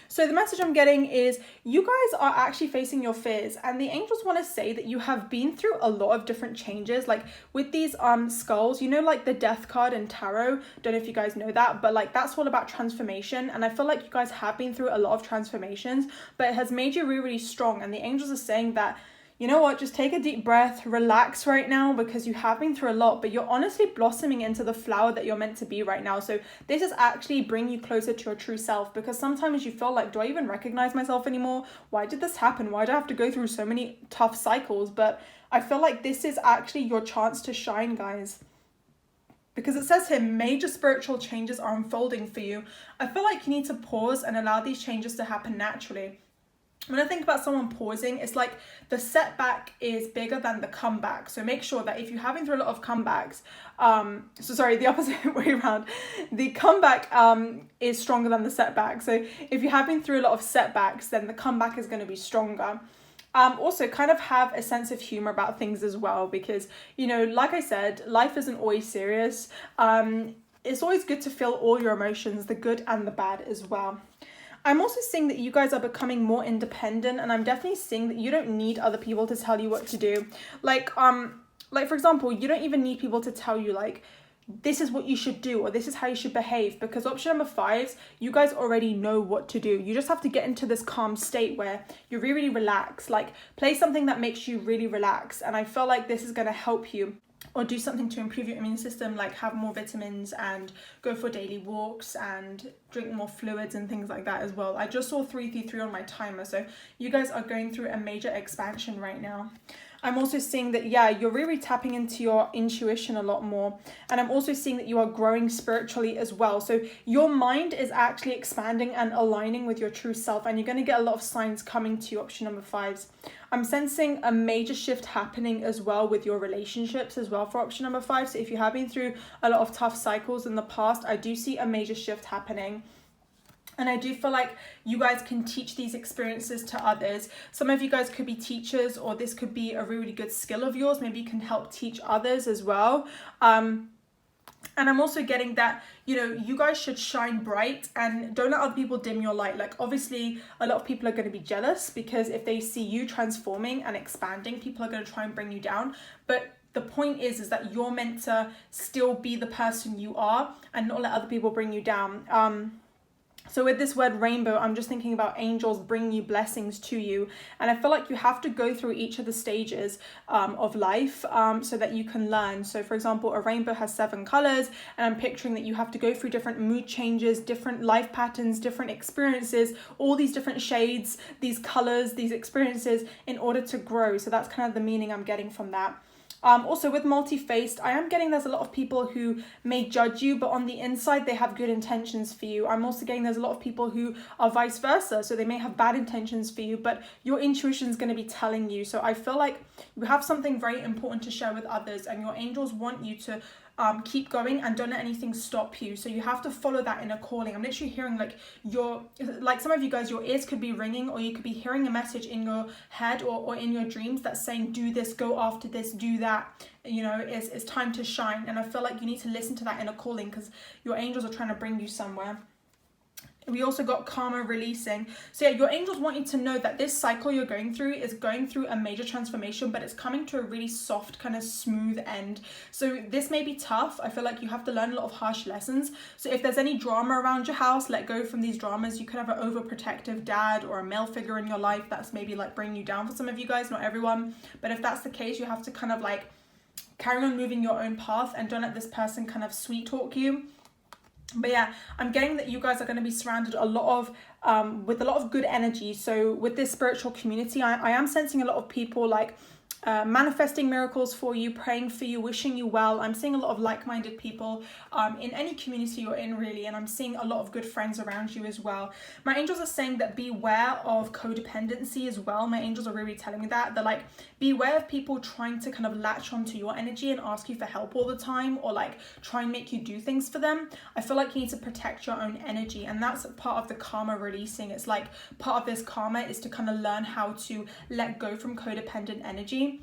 So the message I'm getting is you guys are actually facing your fears, and the angels want to say that you have been through a lot of different changes. Like with these skulls, you know, like the death card in tarot, don't know if you guys know that, but like that's all about transformation. And I feel like you guys have been through a lot of transformations, but it has made you really strong. And the angels are saying that, you know what, just take a deep breath, relax right now, because you have been through a lot, but you're honestly blossoming into the flower that you're meant to be right now. So this is actually bringing you closer to your true self, because sometimes you feel like, do I even recognize myself anymore? Why did this happen? Why do I have to go through so many tough cycles? But I feel like this is actually your chance to shine, guys. Because it says here, major spiritual changes are unfolding for you. I feel like you need to pause and allow these changes to happen naturally. When I think about someone pausing, it's like the setback is bigger than the comeback. So make sure that if you're having through a lot of comebacks, the opposite way around, the comeback is stronger than the setback. So if you're having through a lot of setbacks, then the comeback is going to be stronger. Also kind of have a sense of humor about things as well, because, you know, like I said, life isn't always serious. It's always good to feel all your emotions, the good and the bad as well. I'm also seeing that you guys are becoming more independent, and I'm definitely seeing that you don't need other people to tell you what to do. Like for example, you don't even need people to tell you like, this is what you should do, or this is how you should behave, because option number 5, you guys already know what to do. You just have to get into this calm state where you really relax, like play something that makes you really relax. And I feel like this is going to help you. Or do something to improve your immune system, like have more vitamins and go for daily walks and drink more fluids and things like that as well. I just saw 333 on my timer, so you guys are going through a major expansion right now. I'm also seeing that, yeah, you're really tapping into your intuition a lot more. And I'm also seeing that you are growing spiritually as well. So your mind is actually expanding and aligning with your true self. And you're going to get a lot of signs coming to you, option number 5s. I'm sensing a major shift happening as well with your relationships as well for option number 5. So if you have been through a lot of tough cycles in the past, I do see a major shift happening. And I do feel like you guys can teach these experiences to others. Some of you guys could be teachers, or this could be a really good skill of yours. Maybe you can help teach others as well. And I'm also getting that, you know, you guys should shine bright and don't let other people dim your light. Like, obviously, a lot of people are going to be jealous, because if they see you transforming and expanding, people are going to try and bring you down. But the point is that you're meant to still be the person you are and not let other people bring you down. So with this word rainbow, I'm just thinking about angels bringing you blessings to you. And I feel like you have to go through each of the stages of life so that you can learn. So for example, a rainbow has 7 colors, and I'm picturing that you have to go through different mood changes, different life patterns, different experiences, all these different shades, these colors, these experiences in order to grow. So that's kind of the meaning I'm getting from that. Also with multi-faced, I am getting there's a lot of people who may judge you, but on the inside, they have good intentions for you. I'm also getting there's a lot of people who are vice versa. So they may have bad intentions for you, but your intuition is going to be telling you. So I feel like you have something very important to share with others, and your angels want you to keep going and don't let anything stop you. So you have to follow that inner calling. I'm literally hearing like some of you guys, your ears could be ringing, or you could be hearing a message in your head or in your dreams that's saying, do this, go after this, do that. You know, it's time to shine. And I feel like you need to listen to that inner calling, because your angels are trying to bring you somewhere. We also got karma releasing. So yeah, your angels want you to know that this cycle you're going through is going through a major transformation, but it's coming to a really soft, kind of smooth end. So this may be tough. I feel like you have to learn a lot of harsh lessons. So if there's any drama around your house, let go from these dramas. You could have an overprotective dad or a male figure in your life that's maybe like bringing you down for some of you guys, not everyone. But if that's the case, you have to kind of like carry on moving your own path and don't let this person kind of sweet talk you. But yeah, I'm getting that you guys are going to be surrounded a lot of with a lot of good energy. So with this spiritual community, I am sensing a lot of people like manifesting miracles for you, praying for you, wishing you well. I'm seeing a lot of like-minded people in any community you're in, really, and I'm seeing a lot of good friends around you as well. My angels are saying that beware of codependency as well. My angels are really telling me that. They're like, beware of people trying to kind of latch onto your energy and ask you for help all the time, or like try and make you do things for them. I feel like you need to protect your own energy, and that's part of the karma releasing. It's like part of this karma is to kind of learn how to let go from codependent energy.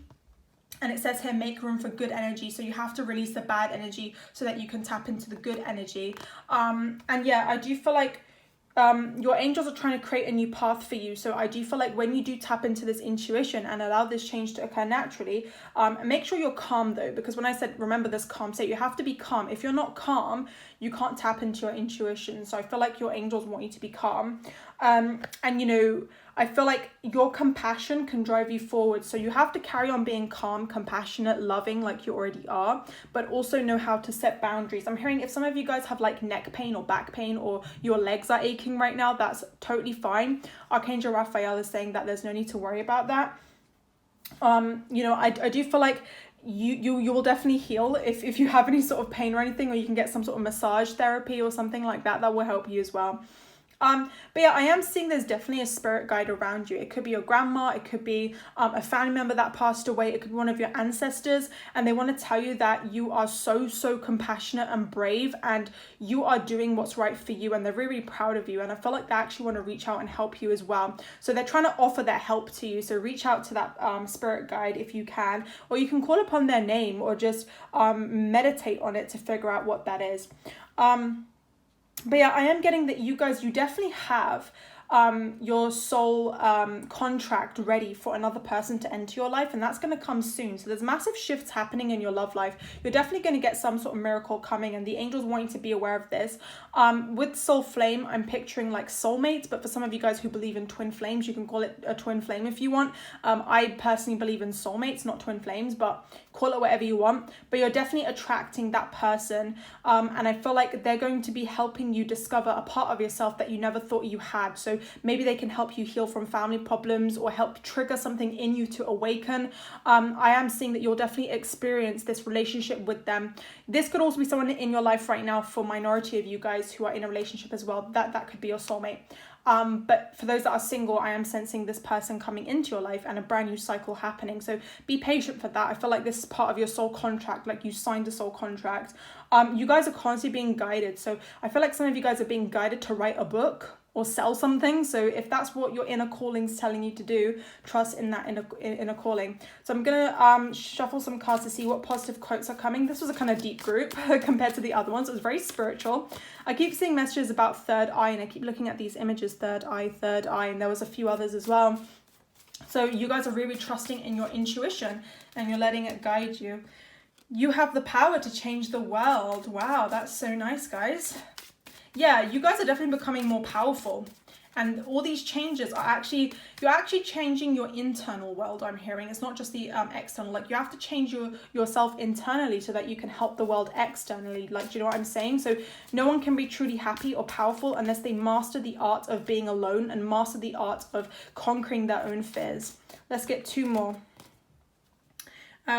And it says here, make room for good energy. So you have to release the bad energy so that you can tap into the good energy. And yeah, I do feel like your angels are trying to create a new path for you. So I do feel like when you do tap into this intuition and allow this change to occur naturally, make sure you're calm though, because when I said remember this calm state, you have to be calm. If you're not calm, you can't tap into your intuition. So I feel like your angels want you to be calm. And you know, I feel like your compassion can drive you forward. So you have to carry on being calm, compassionate, loving like you already are, but also know how to set boundaries. I'm hearing if some of you guys have like neck pain or back pain, or your legs are aching right now, that's totally fine. Archangel Raphael is saying that there's no need to worry about that. You know, I do feel like you will definitely heal if you have any sort of pain or anything, or you can get some sort of massage therapy or something like that. That will help you as well. But yeah, I am seeing there's definitely a spirit guide around you. It could be your grandma, it could be a family member that passed away, it could be one of your ancestors, and they want to tell you that you are so compassionate and brave, and you are doing what's right for you, and they're really proud of you. And I feel like they actually want to reach out and help you as well. So they're trying to offer that help to you. So reach out to that spirit guide if you can, or you can call upon their name, or just meditate on it to figure out what that is. But yeah, I am getting that you guys, you definitely have your soul contract ready for another person to enter your life, and that's going to come soon. So there's massive shifts happening in your love life. You're definitely going to get some sort of miracle coming, and the angels want you to be aware of this. With soul flame, I'm picturing like soulmates, but for some of you guys who believe in twin flames, you can call it a twin flame if you want. I personally believe in soulmates, not twin flames, but call it whatever you want. But you're definitely attracting that person, and I feel like they're going to be helping you discover a part of yourself that you never thought you had. So maybe they can help you heal from family problems, or help trigger something in you to awaken. I am seeing that you'll definitely experience this relationship with them. This could also be someone in your life right now. For minority of you guys who are in a relationship as well, that could be your soulmate. But for those that are single, I am sensing this person coming into your life and a brand new cycle happening. So be patient for that. I feel like this is part of your soul contract, like you signed a soul contract. You guys are constantly being guided. So I feel like some of you guys are being guided to write a book or sell something. So if that's what your inner calling's telling you to do, trust in that inner calling. So I'm gonna shuffle some cards to see what positive quotes are coming. This was a kind of deep group compared to the other ones. It was very spiritual. I keep seeing messages about third eye, and I keep looking at these images, third eye, and there was a few others as well. So you guys are really trusting in your intuition, and you're letting it guide you. You have the power to change the world. Wow, that's so nice, guys. Yeah, you guys are definitely becoming more powerful, and all these changes are you're actually changing your internal world. I'm hearing it's not just the external. Like you have to change yourself internally so that you can help the world externally. Like, do you know what I'm saying? So no one can be truly happy or powerful unless they master the art of being alone and master the art of conquering their own fears. Let's get two more.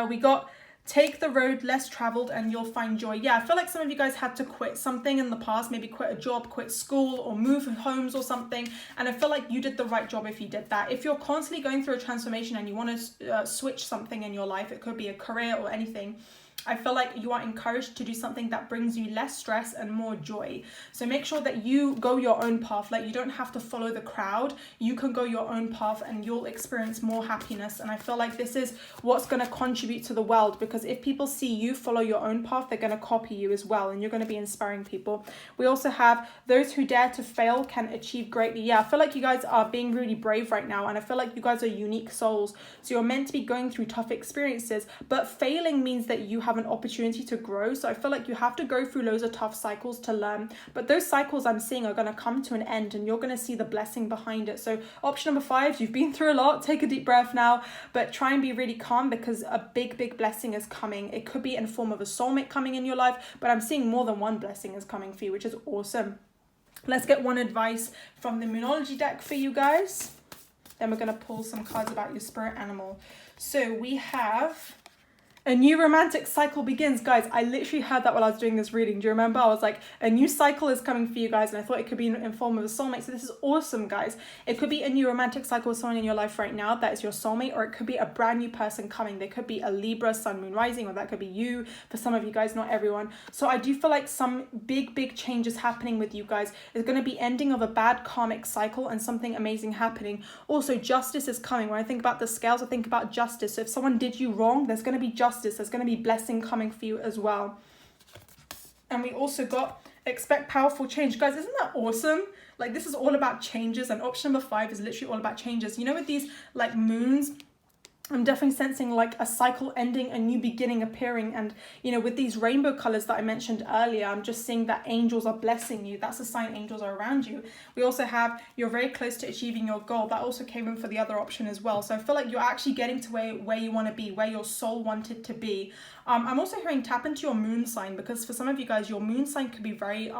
We got Take the road less traveled and you'll find joy. Yeah, I feel like some of you guys had to quit something in the past, maybe quit a job, quit school, or move homes or something. And I feel like you did the right job if you did that. If you're constantly going through a transformation and you want to switch something in your life, it could be a career or anything, I feel like you are encouraged to do something that brings you less stress and more joy. So make sure that you go your own path. Like, you don't have to follow the crowd. You can go your own path and you'll experience more happiness. And I feel like this is what's going to contribute to the world, because if people see you follow your own path, they're going to copy you as well, and you're going to be inspiring people. We also have those who dare to fail can achieve greatly. Yeah, I feel like you guys are being really brave right now, and I feel like you guys are unique souls. So you're meant to be going through tough experiences, but failing means that you have an opportunity to grow. So I feel like you have to go through loads of tough cycles to learn, but those cycles I'm seeing are going to come to an end and you're going to see the blessing behind it. So option number 5, you've been through a lot, take a deep breath now, but try and be really calm, because a big blessing is coming. It could be in form of a soulmate coming in your life, but I'm seeing more than one blessing is coming for you, which is awesome. Let's get one advice from the Moonology deck for you guys. Then we're going to pull some cards about your spirit animal. So we have a new romantic cycle begins. Guys, I literally heard that while I was doing this reading. Do you remember? I was like, a new cycle is coming for you guys, and I thought it could be in form of a soulmate. So this is awesome, guys. It could be a new romantic cycle with someone in your life right now that is your soulmate, or it could be a brand new person coming. They could be a Libra, sun, moon, rising, or that could be you for some of you guys, not everyone. So I do feel like some big changes happening with you guys. It's going to be ending of a bad karmic cycle and something amazing happening. Also, justice is coming. When I think about the scales, I think about justice. So if someone did you wrong, there's going to be justice. There's going to be blessing coming for you as well. And we also got expect powerful change. Guys, isn't that awesome? Like, this is all about changes, and option number 5 is literally all about changes. You know, with these like moons, I'm definitely sensing like a cycle ending, a new beginning appearing. And, you know, with these rainbow colors that I mentioned earlier, I'm just seeing that angels are blessing you. That's a sign angels are around you. We also have you're very close to achieving your goal. That also came in for the other option as well. So I feel like you're actually getting to where you want to be, where your soul wanted to be. I'm also hearing tap into your moon sign, because for some of you guys, your moon sign could be very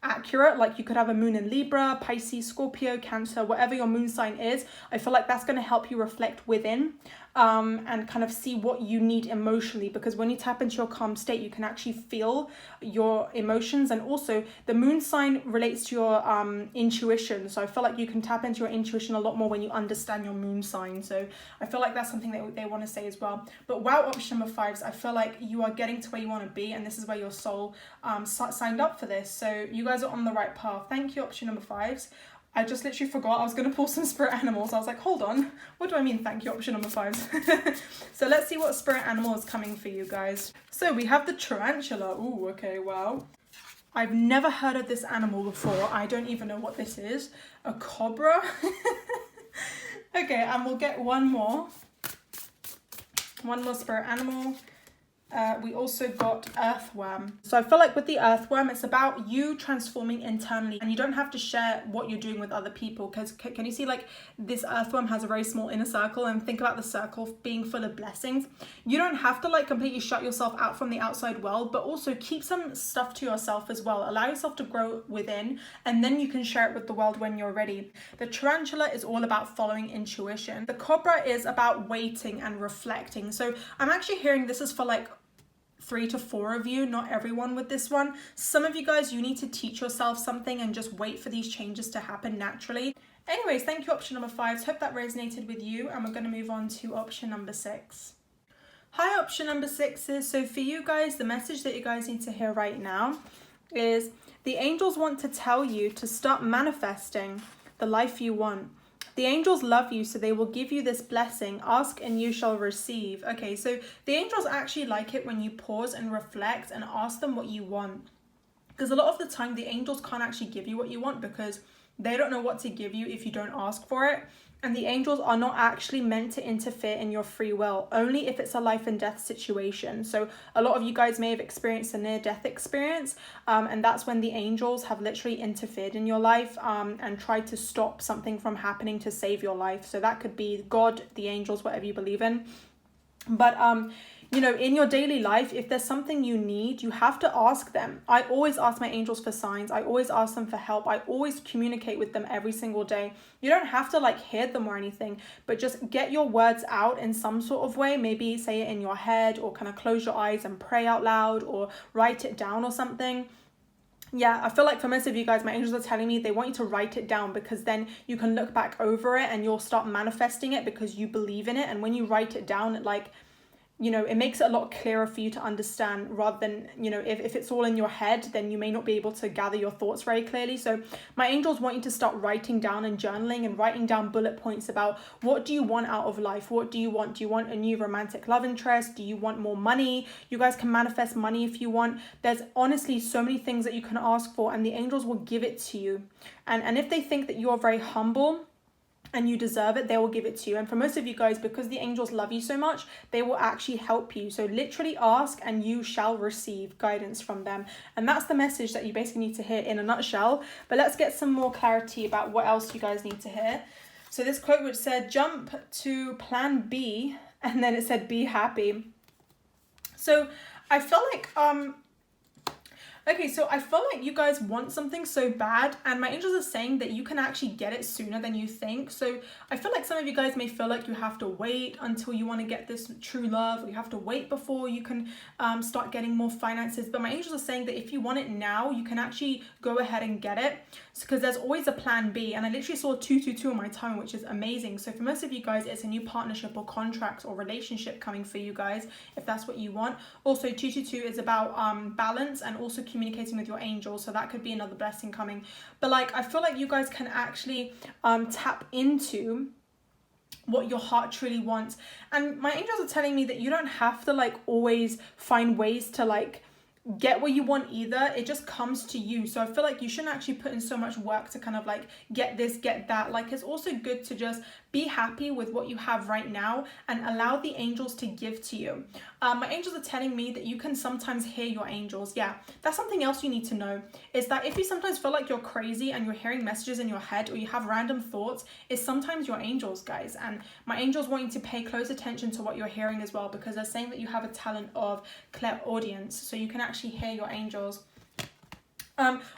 accurate. Like, you could have a moon in Libra, Pisces, Scorpio, Cancer, whatever your moon sign is. I feel like that's going to help you reflect within and kind of see what you need emotionally, because when you tap into your calm state, you can actually feel your emotions. And also the moon sign relates to your intuition, so I feel like you can tap into your intuition a lot more when you understand your moon sign. So I feel like that's something that they want to say as well. But wow, option number 5s, I feel like you are getting to where you want to be, and this is where your soul signed up for this. So you guys are on the right path. Thank you, option number 5s. I just literally forgot I was going to pull some spirit animals. I was like, hold on, what do I mean thank you, option number 5s? So let's see what spirit animal is coming for you guys. So we have the tarantula. Ooh, okay, wow. I've never heard of this animal before. I don't even know what this is. A cobra? Okay, and we'll get one more spirit animal. We also got earthworm. So I feel like with the earthworm, it's about you transforming internally, and you don't have to share what you're doing with other people, because can you see, like, this earthworm has a very small inner circle, and think about the circle being full of blessings. You don't have to like completely shut yourself out from the outside world, but also keep some stuff to yourself as well. Allow yourself to grow within, and then you can share it with the world when you're ready. The tarantula is all about following intuition. The cobra is about waiting and reflecting. So I'm actually hearing this is for like 3 to 4 of you, not everyone with this one. Some of you guys, you need to teach yourself something and just wait for these changes to happen naturally. Anyways, thank you, option number 5s. Hope that resonated with you, and we're going to move on to option number 6. Hi, option number 6s. So for you guys, the message that you guys need to hear right now is the angels want to tell you to start manifesting the life you want. The angels love you, so they will give you this blessing. Ask and you shall receive. Okay, so the angels actually like it when you pause and reflect and ask them what you want. Because a lot of the time, the angels can't actually give you what you want, because they don't know what to give you if you don't ask for it. And the angels are not actually meant to interfere in your free will, only if it's a life and death situation. So a lot of you guys may have experienced a near-death experience, and that's when the angels have literally interfered in your life and tried to stop something from happening to save your life. So that could be God, the angels, whatever you believe in. But you know, in your daily life, if there's something you need, you have to ask them. I always ask my angels for signs. I always ask them for help. I always communicate with them every single day. You don't have to like hear them or anything, but just get your words out in some sort of way. Maybe say it in your head, or kind of close your eyes and pray out loud, or write it down or something. Yeah, I feel like for most of you guys, my angels are telling me they want you to write it down, because then you can look back over it and you'll start manifesting it because you believe in it. And when you write it down, it like, you know, it makes it a lot clearer for you to understand, rather than, you know, if it's all in your head, then you may not be able to gather your thoughts very clearly. So my angels want you to start writing down and journaling, and writing down bullet points about what do you want out of life? What do you want? Do you want a new romantic love interest? Do you want more money? You guys can manifest money if you want. There's honestly so many things that you can ask for, and the angels will give it to you. And if they think that you're very humble and you deserve it, they will give it to you. And for most of you guys, because the angels love you so much, they will actually help you. So literally ask and you shall receive guidance from them. And that's the message that you basically need to hear in a nutshell. But let's get some more clarity about what else you guys need to hear. So this quote, which said, jump to plan B, and then it said, be happy. So I feel like, okay, so I feel like you guys want something so bad, and my angels are saying that you can actually get it sooner than you think. So I feel like some of you guys may feel like you have to wait until you want to get this true love, or you have to wait before you can start getting more finances. But my angels are saying that if you want it now, you can actually go ahead and get it, because there's always a plan B. And I literally saw 222 on my time, which is amazing. So for most of you guys, it's a new partnership or contract or relationship coming for you guys, if that's what you want. Also 222 is about balance and also communicating with your angels, so that could be another blessing coming. But like, I feel like you guys can actually tap into what your heart truly wants. And my angels are telling me that you don't have to like always find ways to like get what you want either. It just comes to you. So I feel like you shouldn't actually put in so much work to kind of like get this, get that. Like, it's also good to just be happy with what you have right now and allow the angels to give to you. My angels are telling me that you can sometimes hear your angels. Yeah, that's something else you need to know, is that if you sometimes feel like you're crazy and you're hearing messages in your head, or you have random thoughts, it's sometimes your angels, guys. And my angels want you to pay close attention to what you're hearing as well, because they're saying that you have a talent of clairaudience, so you can actually hear your angels.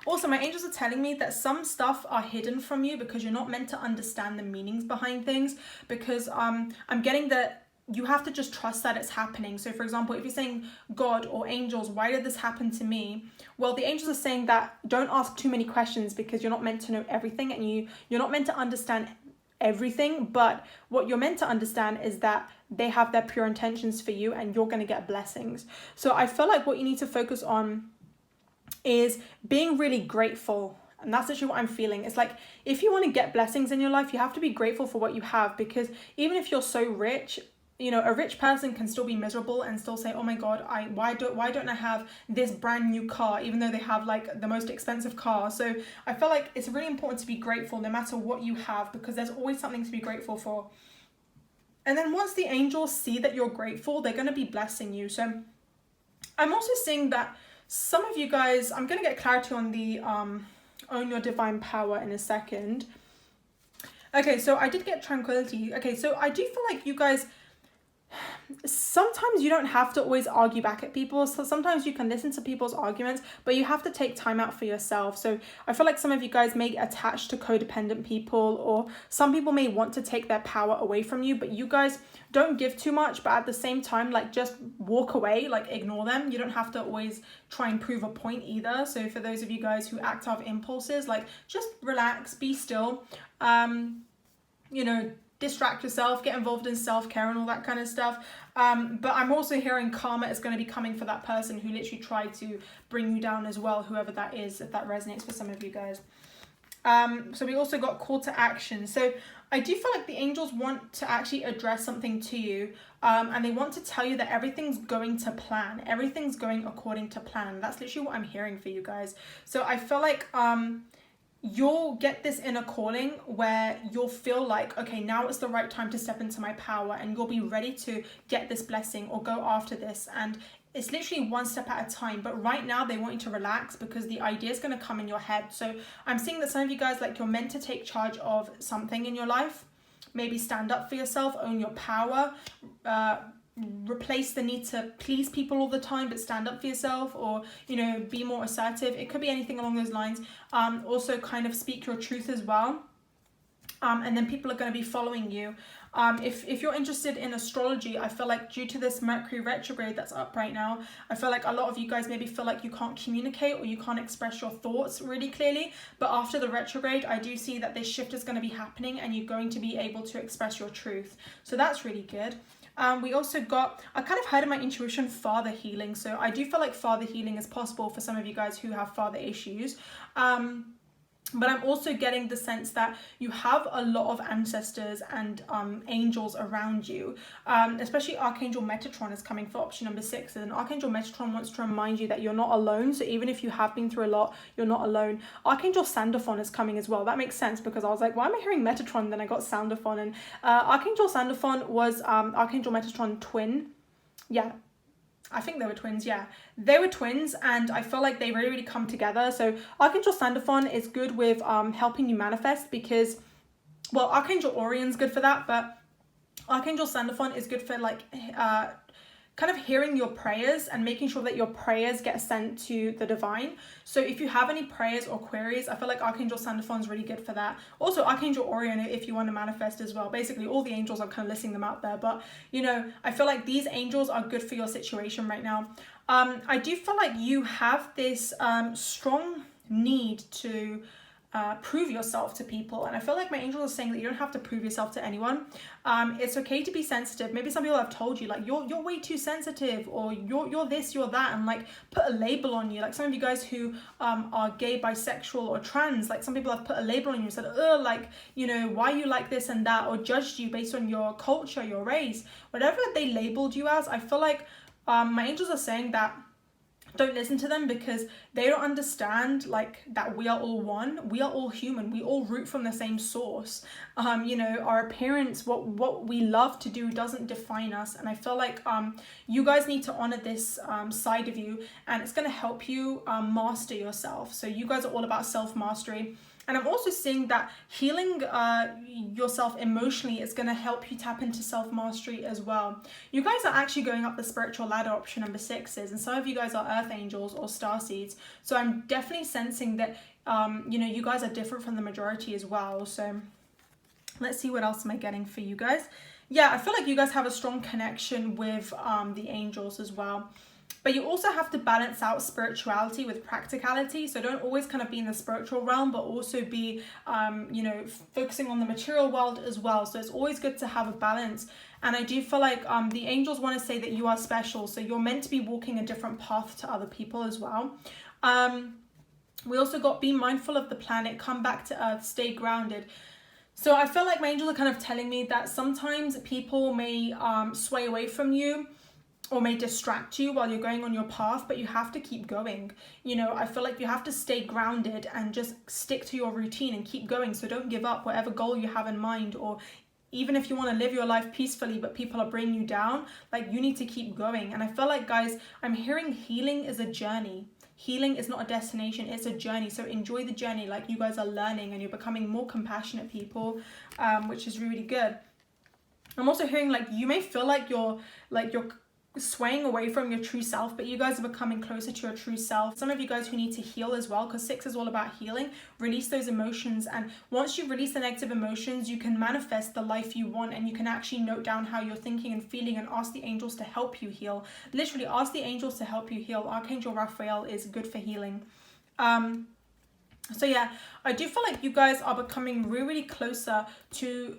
Also, my angels are telling me that some stuff are hidden from you because you're not meant to understand the meanings behind things, because I'm getting that you have to just trust that it's happening. So for example, if you're saying, God or angels, why did this happen to me? Well, the angels are saying that don't ask too many questions, because you're not meant to know everything, and you're not meant to understand everything. But what you're meant to understand is that they have their pure intentions for you, and you're going to get blessings. So I feel like what you need to focus on is being really grateful. And that's actually what I'm feeling. It's like, if you want to get blessings in your life, you have to be grateful for what you have, because even if you're so rich, you know, a rich person can still be miserable and still say, oh my God, why don't I have this brand new car, even though they have like the most expensive car. So I feel like it's really important to be grateful no matter what you have, because there's always something to be grateful for. And then once the angels see that you're grateful, they're going to be blessing you. So I'm also seeing that some of you guys, I'm going to get clarity on the own your divine power in a second. Okay, so I did get tranquility. Okay, so I do feel like you guys, sometimes you don't have to always argue back at people. So sometimes you can listen to people's arguments, but you have to take time out for yourself. So I feel like some of you guys may attach to codependent people, or some people may want to take their power away from you, but you guys don't give too much. But at the same time, like, just walk away, like ignore them. You don't have to always try and prove a point either. So for those of you guys who act out of impulses, like, just relax, be still, you know, distract yourself, get involved in self-care and all that kind of stuff. But I'm also hearing karma is going to be coming for that person who literally tried to bring you down as well, whoever that is, if that resonates for some of you guys. So we also got call to action. So I do feel like the angels want to actually address something to you, and they want to tell you that everything's going to plan. Everything's going according to plan. That's literally what I'm hearing for you guys. So I feel like you'll get this inner calling where you'll feel like, okay, now it's the right time to step into my power, and you'll be ready to get this blessing or go after this. And it's literally one step at a time. But right now they want you to relax, because the idea is going to come in your head. So I'm seeing that some of you guys, like, you're meant to take charge of something in your life. Maybe stand up for yourself, own your power, replace the need to please people all the time, but stand up for yourself, or, you know, be more assertive. It could be anything along those lines. Also kind of speak your truth as well. And then people are going to be following you. If you're interested in astrology, I feel like due to this Mercury retrograde that's up right now, I feel like a lot of you guys maybe feel like you can't communicate or you can't express your thoughts really clearly. But after the retrograde, I do see that this shift is going to be happening and you're going to be able to express your truth. So that's really good. We also got, I kind of heard in my intuition, father healing. So I do feel like father healing is possible for some of you guys who have father issues. But I'm also getting the sense that you have a lot of ancestors and angels around you. Especially Archangel Metatron is coming for option number 6. And Archangel Metatron wants to remind you that you're not alone. So even if you have been through a lot, you're not alone. Archangel Sandalphon is coming as well. That makes sense because I was like, why am I hearing Metatron? Then I got Sandalphon. And Archangel Sandalphon was Archangel Metatron twin. Yeah. I think they were twins, yeah. They were twins, and I feel like they really, really come together. So Archangel Sandalphon is good with helping you manifest because, well, Archangel Orion's good for that, but Archangel Sandalphon is good for like kind of hearing your prayers and making sure that your prayers get sent to the divine. So if you have any prayers or queries, I feel like Archangel Sandalphon is really good for that. Also Archangel Orion if you want to manifest as well. Basically all the angels, I'm kind of listing them out there, but you know, I feel like these angels are good for your situation right now. I do feel like you have this strong need to prove yourself to people, and I feel like my angels are saying that you don't have to prove yourself to anyone. It's okay to be sensitive. Maybe some people have told you like you're way too sensitive, or you're this, you're that, and like put a label on you. Like some of you guys who are gay, bisexual, or trans, like some people have put a label on you and said, like, you know, why you like this and that, or judged you based on your culture, your race, whatever they labeled you as. I feel like my angels are saying that don't listen to them because they don't understand like that we are all one. We are all human. We all root from the same source. You know, our appearance, what we love to do doesn't define us. And I feel like you guys need to honor this side of you, and it's going to help you master yourself. So you guys are all about self-mastery. And I'm also seeing that healing yourself emotionally is going to help you tap into self-mastery as well. You guys are actually going up the spiritual ladder, option number 6 is, and some of you guys are earth angels or star seeds. So I'm definitely sensing that, you know, you guys are different from the majority as well. So let's see what else am I getting for you guys. Yeah, I feel like you guys have a strong connection with the angels as well. But you also have to balance out spirituality with practicality. So don't always kind of be in the spiritual realm, but also be, you know, focusing on the material world as well. So it's always good to have a balance. And I do feel like the angels want to say that you are special. So you're meant to be walking a different path to other people as well. We also got be mindful of the planet, come back to earth, stay grounded. So I feel like my angels are kind of telling me that sometimes people may sway away from you, or may distract you while you're going on your path, but you have to keep going. You know, I feel like you have to stay grounded and just stick to your routine and keep going. So don't give up whatever goal you have in mind, or even if you want to live your life peacefully, but people are bringing you down, like you need to keep going. And I feel like, guys, I'm hearing healing is a journey. Healing is not a destination, it's a journey. So enjoy the journey. Like you guys are learning and you're becoming more compassionate people, which is really good. I'm also hearing like you may feel like you're swaying away from your true self, but you guys are becoming closer to your true self. Some of you guys who need to heal as well, because 6 is all about healing. Release those emotions, and once you release the negative emotions, you can manifest the life you want, and you can actually note down how you're thinking and feeling and ask the angels to help you heal. Literally ask the angels to help you heal. Archangel Raphael is good for healing. So yeah, I do feel like you guys are becoming really, really closer to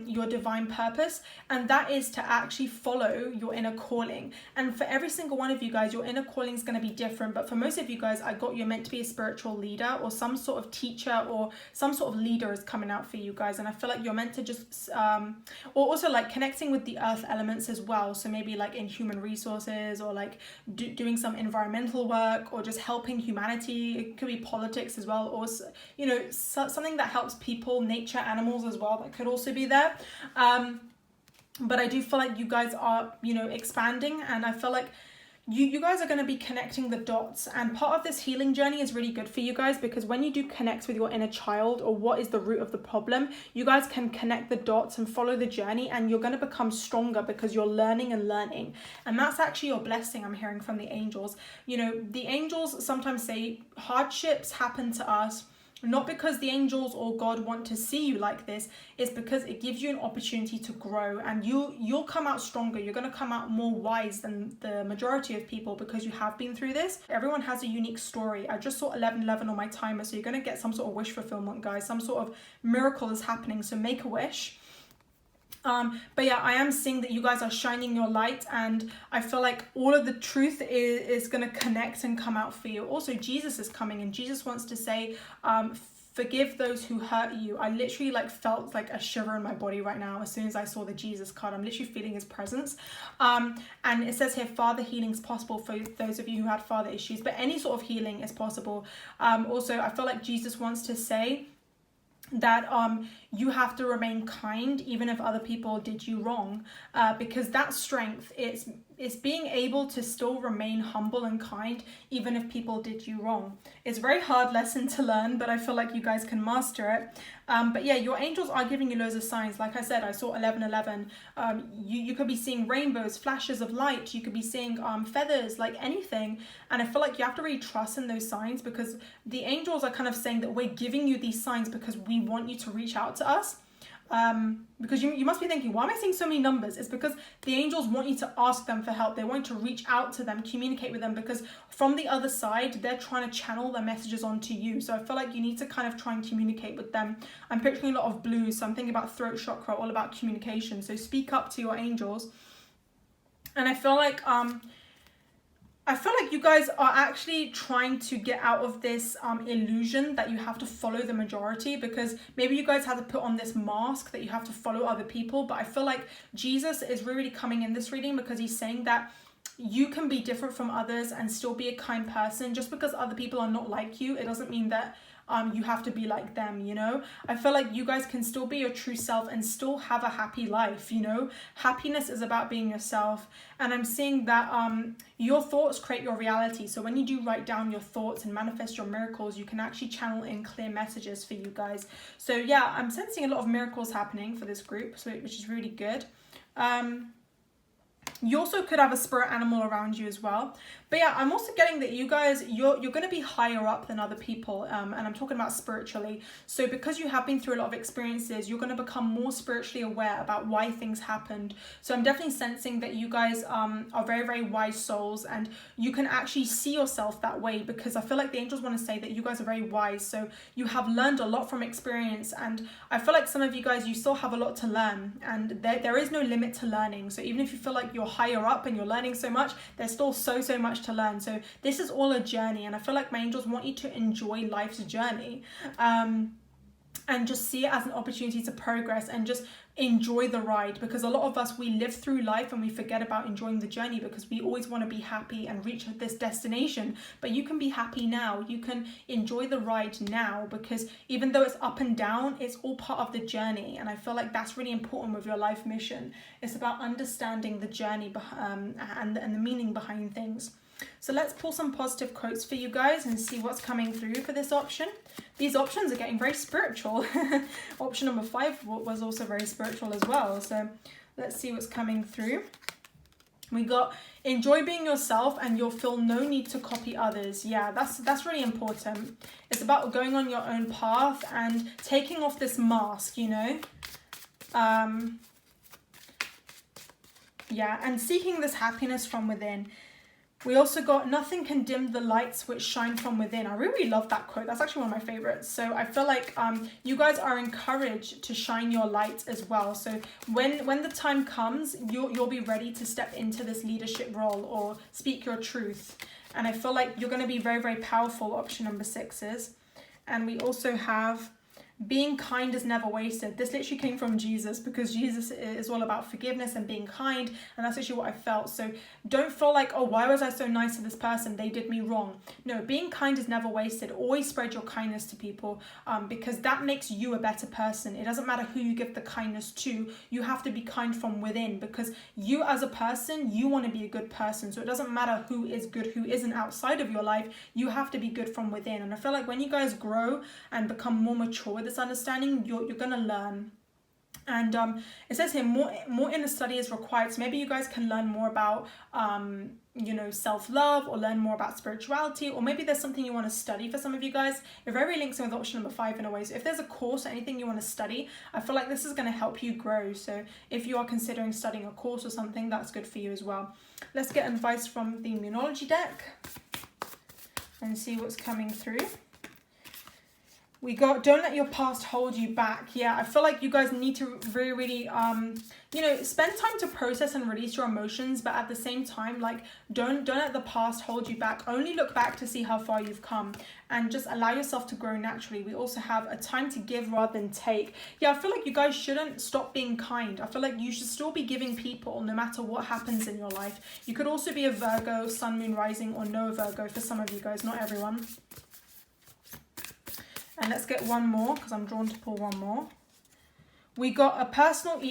your divine purpose, and that is to actually follow your inner calling. And for every single one of you guys, your inner calling is going to be different, but for most of you guys, you're meant to be a spiritual leader or some sort of teacher, or some sort of leader is coming out for you guys. And I feel like you're meant to just or also like connecting with the earth elements as well. So maybe like in human resources, or like doing some environmental work, or just helping humanity. It could be politics as well, or you know, something that helps people, nature, animals as well, that could also be there. But I do feel like you guys are, you know, expanding, and I feel like you guys are going to be connecting the dots, and part of this healing journey is really good for you guys, because when you do connect with your inner child, or what is the root of the problem, you guys can connect the dots and follow the journey, and you're going to become stronger because you're learning and learning. And that's actually your blessing, I'm hearing from the angels. You know, the angels sometimes say hardships happen to us not because the angels or God want to see you like this. It's because it gives you an opportunity to grow, and you'll come out stronger. You're going to come out more wise than the majority of people, because you have been through this. Everyone has a unique story. I just saw 1111 on my timer, so you're going to get some sort of wish fulfillment, guys. Some sort of miracle is happening, so make a wish. But yeah, I am seeing that you guys are shining your light, and I feel like all of the truth is going to connect and come out for you. Also, Jesus is coming, and Jesus wants to say, forgive those who hurt you. I literally felt like a shiver in my body right now as soon as I saw the Jesus card. I'm literally feeling his presence. And it says here, father healing is possible for those of you who had father issues, but any sort of healing is possible. Also, I feel like Jesus wants to say that you have to remain kind even if other people did you wrong, because that strength, it's being able to still remain humble and kind even if people did you wrong. It's a very hard lesson to learn, but I feel like you guys can master it. But yeah, your angels are giving you loads of signs. Like I said, I saw 1111. You could be seeing rainbows, flashes of light. You could be seeing feathers, like anything. And I feel like you have to really trust in those signs, because the angels are kind of saying that we're giving you these signs because we want you to reach out to us. Because you must be thinking, why am I seeing so many numbers? It's because the angels want you to ask them for help. They want you to reach out to them, communicate with them, because from the other side, they're trying to channel their messages onto you. So I feel like you need to kind of try and communicate with them. I'm picturing a lot of blues, so I'm thinking about throat chakra, all about communication. So speak up to your angels. And I feel like you guys are actually trying to get out of this illusion that you have to follow the majority, because maybe you guys had to put on this mask that you have to follow other people. But I feel like Jesus is really coming in this reading, because he's saying that you can be different from others and still be a kind person. Just because other people are not like you, it doesn't mean that you have to be like them, you know? I feel like you guys can still be your true self and still have a happy life, you know? Happiness is about being yourself. And I'm seeing that your thoughts create your reality. So when you do write down your thoughts and manifest your miracles, you can actually channel in clear messages for you guys. So yeah, I'm sensing a lot of miracles happening for this group, which is really good. You also could have a spirit animal around you as well. But yeah, I'm also getting that you guys, you're going to be higher up than other people. And I'm talking about spiritually. So because you have been through a lot of experiences, you're going to become more spiritually aware about why things happened. So I'm definitely sensing that you guys are very, very wise souls, and you can actually see yourself that way, because I feel like the angels want to say that you guys are very wise. So you have learned a lot from experience. And I feel like some of you guys, you still have a lot to learn, and there is no limit to learning. So even if you feel like you're higher up and you're learning so much, there's still so much to learn. So this is all a journey, and I feel like my angels want you to enjoy life's journey, and just see it as an opportunity to progress and just enjoy the ride. Because a lot of us, we live through life and we forget about enjoying the journey, because we always want to be happy and reach this destination. But you can be happy now. You can enjoy the ride now, because even though it's up and down, it's all part of the journey. And I feel like that's really important with your life mission. It's about understanding the journey and the meaning behind things. So let's pull some positive quotes for you guys and see what's coming through for this option. These options are getting very spiritual. Option number 5 was also very spiritual as well. So let's see what's coming through. We got enjoy being yourself and you'll feel no need to copy others. Yeah, that's really important. It's about going on your own path and taking off this mask, you know. Yeah, and seeking this happiness from within. We also got nothing can dim the lights which shine from within. I really love that quote. That's actually one of my favorites. So I feel like you guys are encouraged to shine your light as well. So when the time comes, you'll be ready to step into this leadership role or speak your truth. And I feel like you're going to be very, very powerful, option number 6 is. And we also have being kind is never wasted. This literally came from Jesus, because Jesus is all about forgiveness and being kind, and that's actually what I felt. So don't feel like, oh, why was I so nice to this person? They did me wrong. No, being kind is never wasted. Always spread your kindness to people, because that makes you a better person. It doesn't matter who you give the kindness to. You have to be kind from within, because you as a person, you want to be a good person. So it doesn't matter who is good, who isn't outside of your life. You have to be good from within. And I feel like when you guys grow and become more mature with this understanding, you're gonna learn. And it says here more inner study is required. So maybe you guys can learn more about self-love, or learn more about spirituality, or maybe there's something you want to study. For some of you guys, it very links in with option number 5 in a way. So if there's a course or anything you want to study, I feel like this is going to help you grow. So if you are considering studying a course or something, that's good for you as well. Let's get advice from the Immunology deck and see what's coming through. We got, don't let your past hold you back. Yeah, I feel like you guys need to really, spend time to process and release your emotions, but at the same time, like, don't let the past hold you back. Only look back to see how far you've come, and just allow yourself to grow naturally. We also have a time to give rather than take. Yeah, I feel like you guys shouldn't stop being kind. I feel like you should still be giving people no matter what happens in your life. You could also be a Virgo, Sun, Moon, Rising, or no Virgo for some of you guys, not everyone. And let's get one more, because I'm drawn to pull one more. We got a personal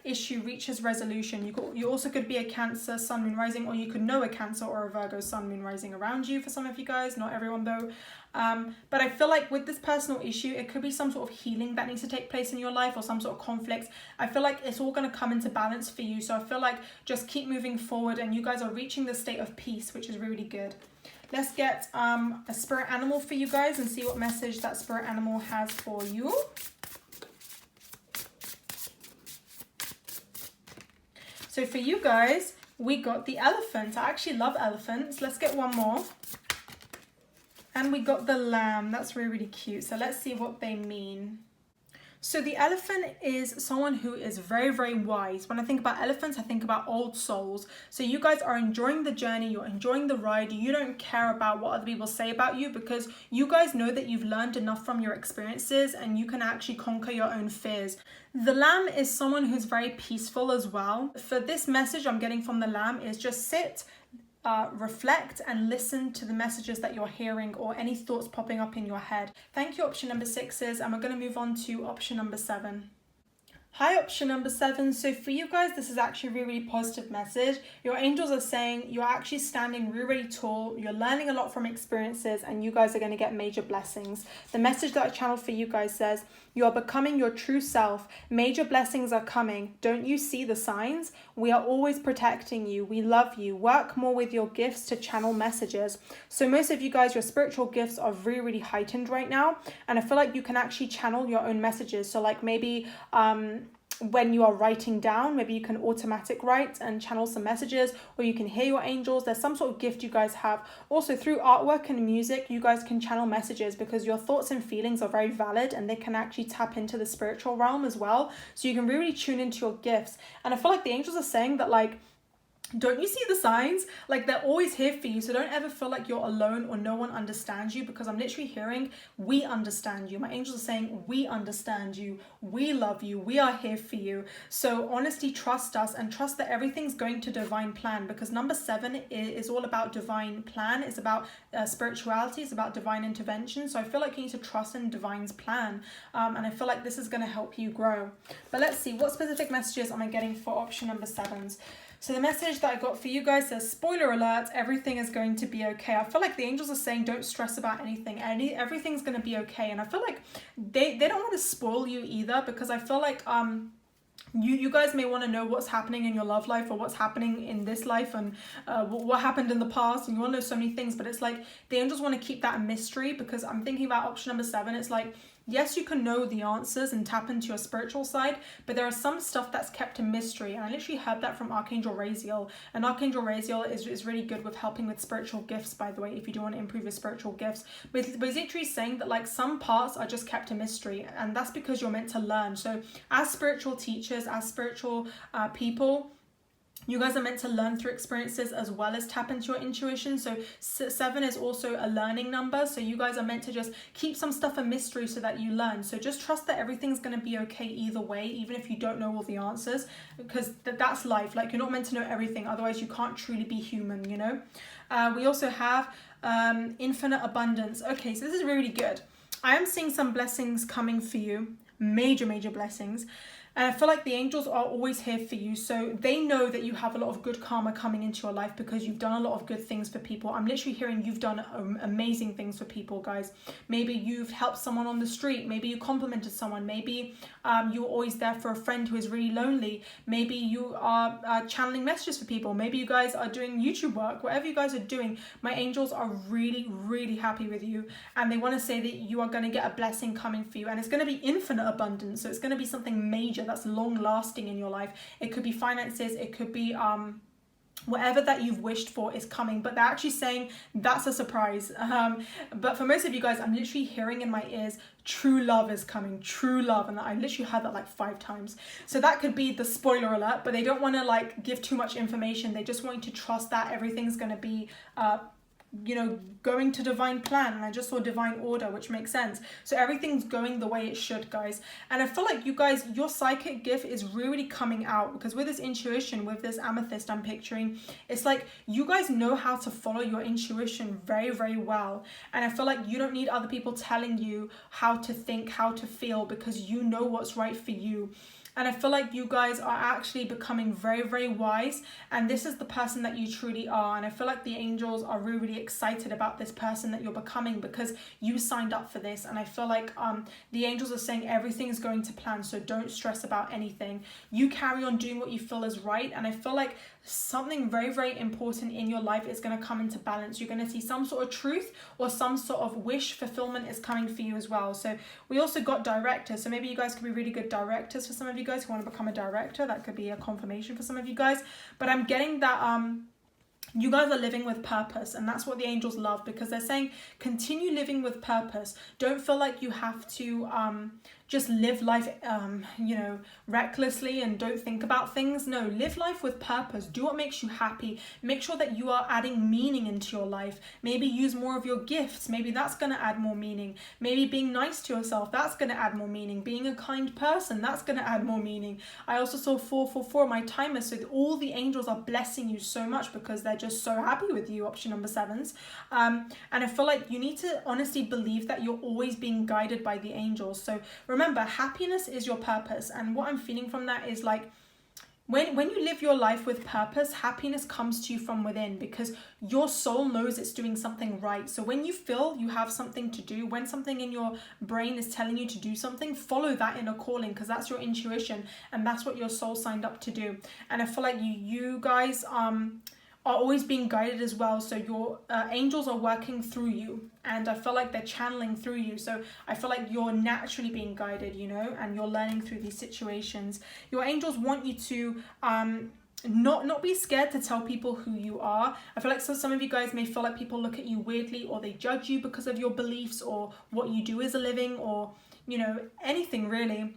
issue reaches resolution. You also could be a Cancer, Sun, Moon, Rising, or you could know a Cancer or a Virgo, Sun, Moon, Rising around you for some of you guys, not everyone though. But I feel like with this personal issue, it could be some sort of healing that needs to take place in your life, or some sort of conflict. I feel like it's all going to come into balance for you. So I feel like just keep moving forward, and you guys are reaching the state of peace, which is really good. Let's get a spirit animal for you guys and see what message that spirit animal has for you. So for you guys, we got the elephant. I actually love elephants. Let's get one more. And we got the lamb. That's really cute. So let's see what they mean. So the elephant is someone who is very wise. When I think about elephants, I think about old souls. So you guys are enjoying the journey, you're enjoying the ride. You don't care about what other people say about you, because you guys know that you've learned enough from your experiences, and you can actually conquer your own fears. The lamb is someone who's very peaceful as well. For this message I'm getting from the lamb is just sit, reflect and listen to the messages that you're hearing, or any thoughts popping up in your head. Thank you, option number 6s, and we're going to move on to option number 7. Hi, option number 7. So for you guys, this is actually a really positive message. Your angels are saying you're actually standing really tall, you're learning a lot from experiences, and you guys are going to get major blessings. The message that I channeled for you guys says, you are becoming your true self. Major blessings are coming. Don't you see the signs? We are always protecting you. We love you. Work more with your gifts to channel messages. So most of you guys, your spiritual gifts are really heightened right now. And I feel like you can actually channel your own messages. So like maybe when you are writing down, maybe you can automatic write and channel some messages, or you can hear your angels. There's some sort of gift you guys have. Also through artwork and music, you guys can channel messages, because your thoughts and feelings are very valid, and they can actually tap into the spiritual realm as well. So you can really tune into your gifts. And I feel like the angels are saying that, like, don't you see the signs? Like, they're always here for you. So don't ever feel like you're alone or no one understands you, because I'm literally hearing, we understand you. My angels are saying, we understand you. We love you. We are here for you. So honestly, trust us, and trust that everything's going to divine plan, because number 7 is all about divine plan. It's about spirituality. It's about divine intervention. So I feel like you need to trust in divine's plan. And I feel like this is going to help you grow. But let's see, what specific messages am I getting for option number 7s? So the message that I got for you guys says, spoiler alert, everything is going to be okay. I feel like the angels are saying, don't stress about anything. Everything's going to be okay. And I feel like they don't want to spoil you either, because I feel like you guys may want to know what's happening in your love life, or what's happening in this life, and what happened in the past, and you want to know so many things. But it's like the angels want to keep that a mystery, because I'm thinking about option number 7. It's like, yes, you can know the answers and tap into your spiritual side, but there are some stuff that's kept a mystery. And I literally heard that from Archangel Raziel. And Archangel Raziel is really good with helping with spiritual gifts, by the way, if you do want to improve your spiritual gifts. But he's literally saying that, like, some parts are just kept a mystery, and that's because you're meant to learn. So as spiritual teachers, as spiritual people, You guys are meant to learn through experiences as well as tap into your intuition. So 7 is also a learning number. So you guys are meant to just keep some stuff a mystery so that you learn. So just trust that everything's going to be okay either way, even if you don't know all the answers, because that's life. Like, you're not meant to know everything. Otherwise, you can't truly be human, you know? We also have infinite abundance. Okay, so this is really good. I am seeing some blessings coming for you. Major blessings. And I feel like the angels are always here for you. So they know that you have a lot of good karma coming into your life because you've done a lot of good things for people. I'm literally hearing you've done amazing things for people, guys. Maybe you've helped someone on the street. Maybe you complimented someone. Maybe you were always there for a friend who is really lonely. Maybe you are channeling messages for people. Maybe you guys are doing YouTube work. Whatever you guys are doing, my angels are really happy with you. And they want to say that you are going to get a blessing coming for you. And it's going to be infinite abundance. So it's going to be something major that's long lasting in your life. It could be finances, it could be whatever that you've wished for is coming, but they're actually saying that's a surprise. But for most of you guys, I'm literally hearing in my ears, true love is coming, true love, and I literally heard that like 5 times. So that could be the spoiler alert, but they don't want to like give too much information. They just want you to trust that everything's going to be you know, going to divine plan. And I just saw divine order, which makes sense. So everything's going the way it should, guys. And I feel like you guys, your psychic gift is really coming out, because with this intuition, with this amethyst I'm picturing, it's like you guys know how to follow your intuition very well. And I feel like you don't need other people telling you how to think, how to feel, because you know what's right for you. And I feel like you guys are actually becoming very wise, and this is the person that you truly are. And I feel like the angels are really excited about this person that you're becoming, because you signed up for this. And I feel like the angels are saying everything is going to plan, so don't stress about anything. You carry on doing what you feel is right. And I feel like something very important in your life is going to come into balance. You're going to see some sort of truth or some sort of wish fulfillment is coming for you as well. So we also got directors, so maybe you guys could be really good directors for some of you guys who want to become a director. That could be a confirmation for some of you guys. But I'm getting that you guys are living with purpose, and that's what the angels love, because they're saying continue living with purpose. Don't feel like you have to just live life you know, recklessly and don't think about things. No, live life with purpose. Do what makes you happy. Make sure that you are adding meaning into your life. Maybe use more of your gifts. Maybe that's going to add more meaning. Maybe being nice to yourself, that's going to add more meaning. Being a kind person, that's going to add more meaning. I also saw 444 on my timer, so all the angels are blessing you so much because they're just so happy with you, option number 7s. And I feel like you need to honestly believe that you're always being guided by the angels. So remember, happiness is your purpose. And what I'm feeling from that is like, when you live your life with purpose, happiness comes to you from within, because your soul knows it's doing something right. So when you feel you have something to do, when something in your brain is telling you to do something, follow that inner calling, because that's your intuition and that's what your soul signed up to do. And I feel like you guys are always being guided as well. So your angels are working through you, and I feel like they're channeling through you. So I feel like you're naturally being guided, you know, and you're learning through these situations. Your angels want you to not be scared to tell people who you are. I feel like some of you guys may feel like people look at you weirdly, or they judge you because of your beliefs or what you do as a living, or, you know, anything really.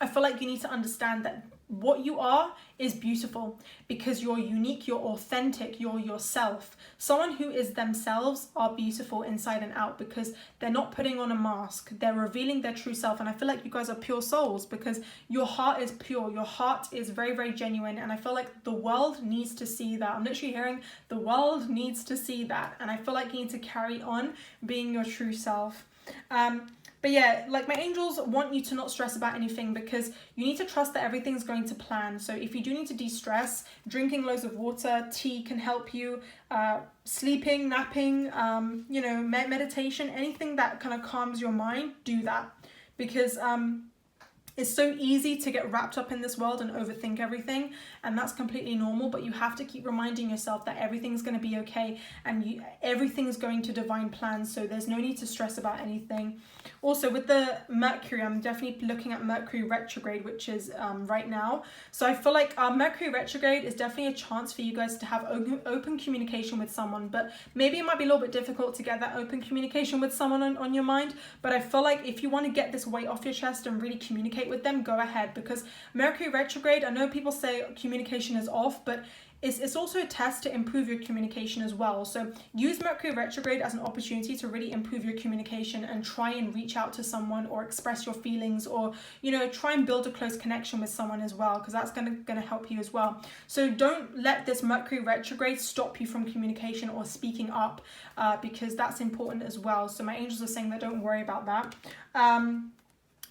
I feel like you need to understand that what you are is beautiful, because you're unique, you're authentic, you're yourself. Someone who is themselves are beautiful inside and out, because they're not putting on a mask, they're revealing their true self. And I feel like you guys are pure souls, because your heart is pure, your heart is very genuine. And I feel like the world needs to see that. I'm literally hearing the world needs to see that, and I feel like you need to carry on being your true self. But yeah, like my angels want you to not stress about anything, because you need to trust that everything's going to plan. So if you do need to de-stress, drinking loads of water, tea can help you, sleeping, napping, you know, meditation, anything that kind of calms your mind, do that. Because it's so easy to get wrapped up in this world and overthink everything, and that's completely normal. But you have to keep reminding yourself that everything's going to be okay, and everything's going to divine plan. So there's no need to stress about anything. Also, with the Mercury, I'm definitely looking at Mercury retrograde, which is right now. So I feel like Mercury retrograde is definitely a chance for you guys to have open communication with someone, but maybe it might be a little bit difficult to get that open communication with someone on your mind. But I feel like if you want to get this weight off your chest and really communicate communicate with them, go ahead, because Mercury retrograde, I know people say communication is off, but it's also a test to improve your communication as well. So use Mercury retrograde as an opportunity to really improve your communication and try and reach out to someone or express your feelings, or, you know, try and build a close connection with someone as well, because that's gonna help you as well. So don't let this Mercury retrograde stop you from communication or speaking up, because that's important as well. So my angels are saying that don't worry about that.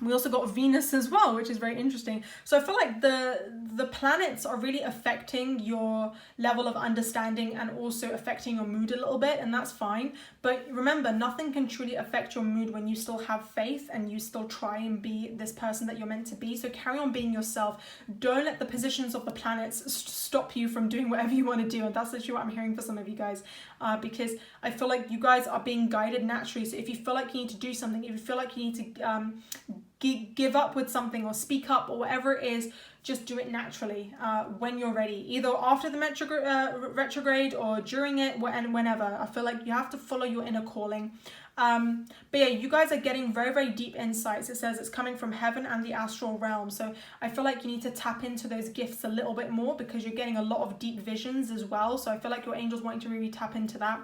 We also got Venus as well, which is very interesting. So I feel like the planets are really affecting your level of understanding and also affecting your mood a little bit, and that's fine. But remember, nothing can truly affect your mood when you still have faith and you still try and be this person that you're meant to be. So carry on being yourself. Don't let the positions of the planets stop you from doing whatever you want to do. And that's literally what I'm hearing for some of you guys, because I feel like you guys are being guided naturally. So if you feel like you need to do something, if you feel like you need to give up with something or speak up or whatever it is, just do it naturally when you're ready, either after the retrograde or during it, and whenever. I feel like you have to follow your inner calling. But yeah, you guys are getting very, very deep insights. It says it's coming from heaven and the astral realm. So I feel like you need to tap into those gifts a little bit more, because you're getting a lot of deep visions as well. So I feel like your angels wanting to really tap into that.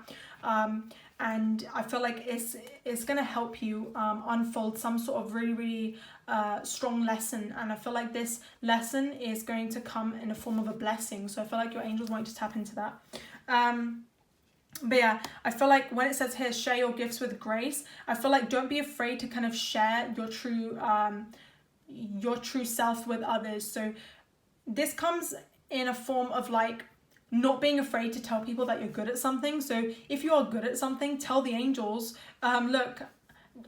And I feel like it's going to help you unfold some sort of really, really strong lesson. And I feel like this lesson is going to come in the form of a blessing. So I feel like your angels want to tap into that. But yeah, I feel like when it says here, share your gifts with grace, I feel like don't be afraid to kind of share your true self with others. So this comes in a form of like not being afraid to tell people that you're good at something. So if you are good at something, tell the angels, look,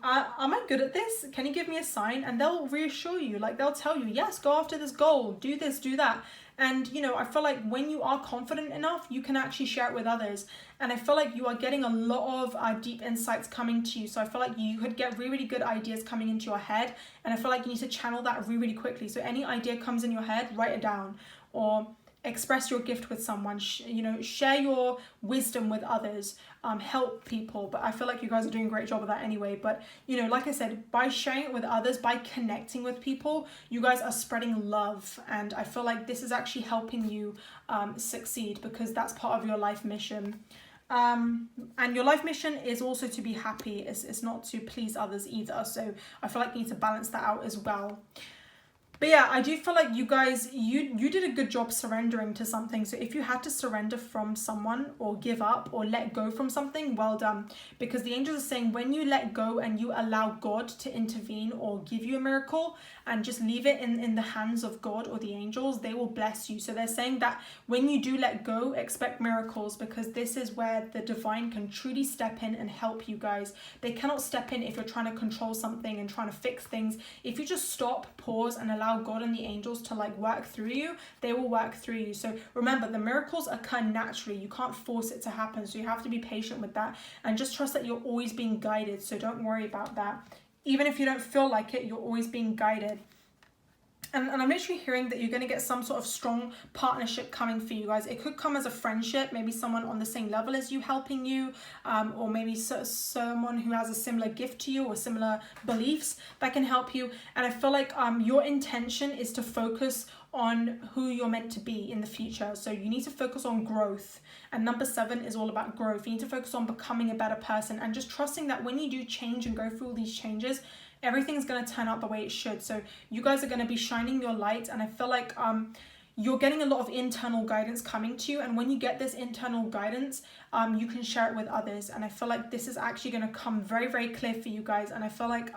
am I good at this? Can you give me a sign? And they'll reassure you, like they'll tell you, yes, go after this goal, do this, do that. And, you know, I feel like when you are confident enough, you can actually share it with others. And I feel like you are getting a lot of deep insights coming to you. So I feel like you could get really, really good ideas coming into your head. And I feel like you need to channel that really, really quickly. So any idea comes in your head, write it down, or express your gift with someone, you know, share your wisdom with others, help people. But I feel like you guys are doing a great job of that anyway. But, you know, like I said, by sharing it with others, by connecting with people, you guys are spreading love. And I feel like this is actually helping you succeed, because that's part of your life mission. And your life mission is also to be happy. It's not to please others either. So I feel like you need to balance that out as well. But yeah, I do feel like you guys, you did a good job surrendering to something. So if you had to surrender from someone or give up or let go from something, well done. Because the angels are saying when you let go and you allow God to intervene or give you a miracle and just leave it in the hands of God or the angels, they will bless you. So they're saying that when you do let go, expect miracles, because this is where the divine can truly step in and help you guys. They cannot step in if you're trying to control something and trying to fix things. If you just stop, pause, and allow God and the angels to like work through you, they will work through you. So remember, the miracles occur naturally. You can't force it to happen. So you have to be patient with that and just trust that you're always being guided. So don't worry about that. Even if you don't feel like it, you're always being guided. And I'm literally hearing that you're going to get some sort of strong partnership coming for you guys. It could come as a friendship, maybe someone on the same level as you helping you, or maybe someone who has a similar gift to you or similar beliefs that can help you. And I feel like your intention is to focus on who you're meant to be in the future. So you need to focus on growth. And number 7 is all about growth. You need to focus on becoming a better person and just trusting that when you do change and go through all these changes, everything's going to turn out the way it should. So you guys are going to be shining your light, and I feel like you're getting a lot of internal guidance coming to you, and when you get this internal guidance, you can share it with others. And I feel like this is actually going to come very, very clear for you guys. And I feel like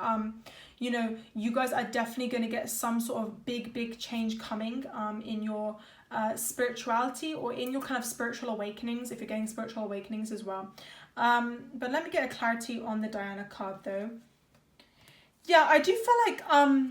you know, you guys are definitely going to get some sort of big change coming in your spirituality or in your kind of spiritual awakenings, if you're getting spiritual awakenings as well. But let me get a clarity on the Diana card though. Yeah, I do feel like,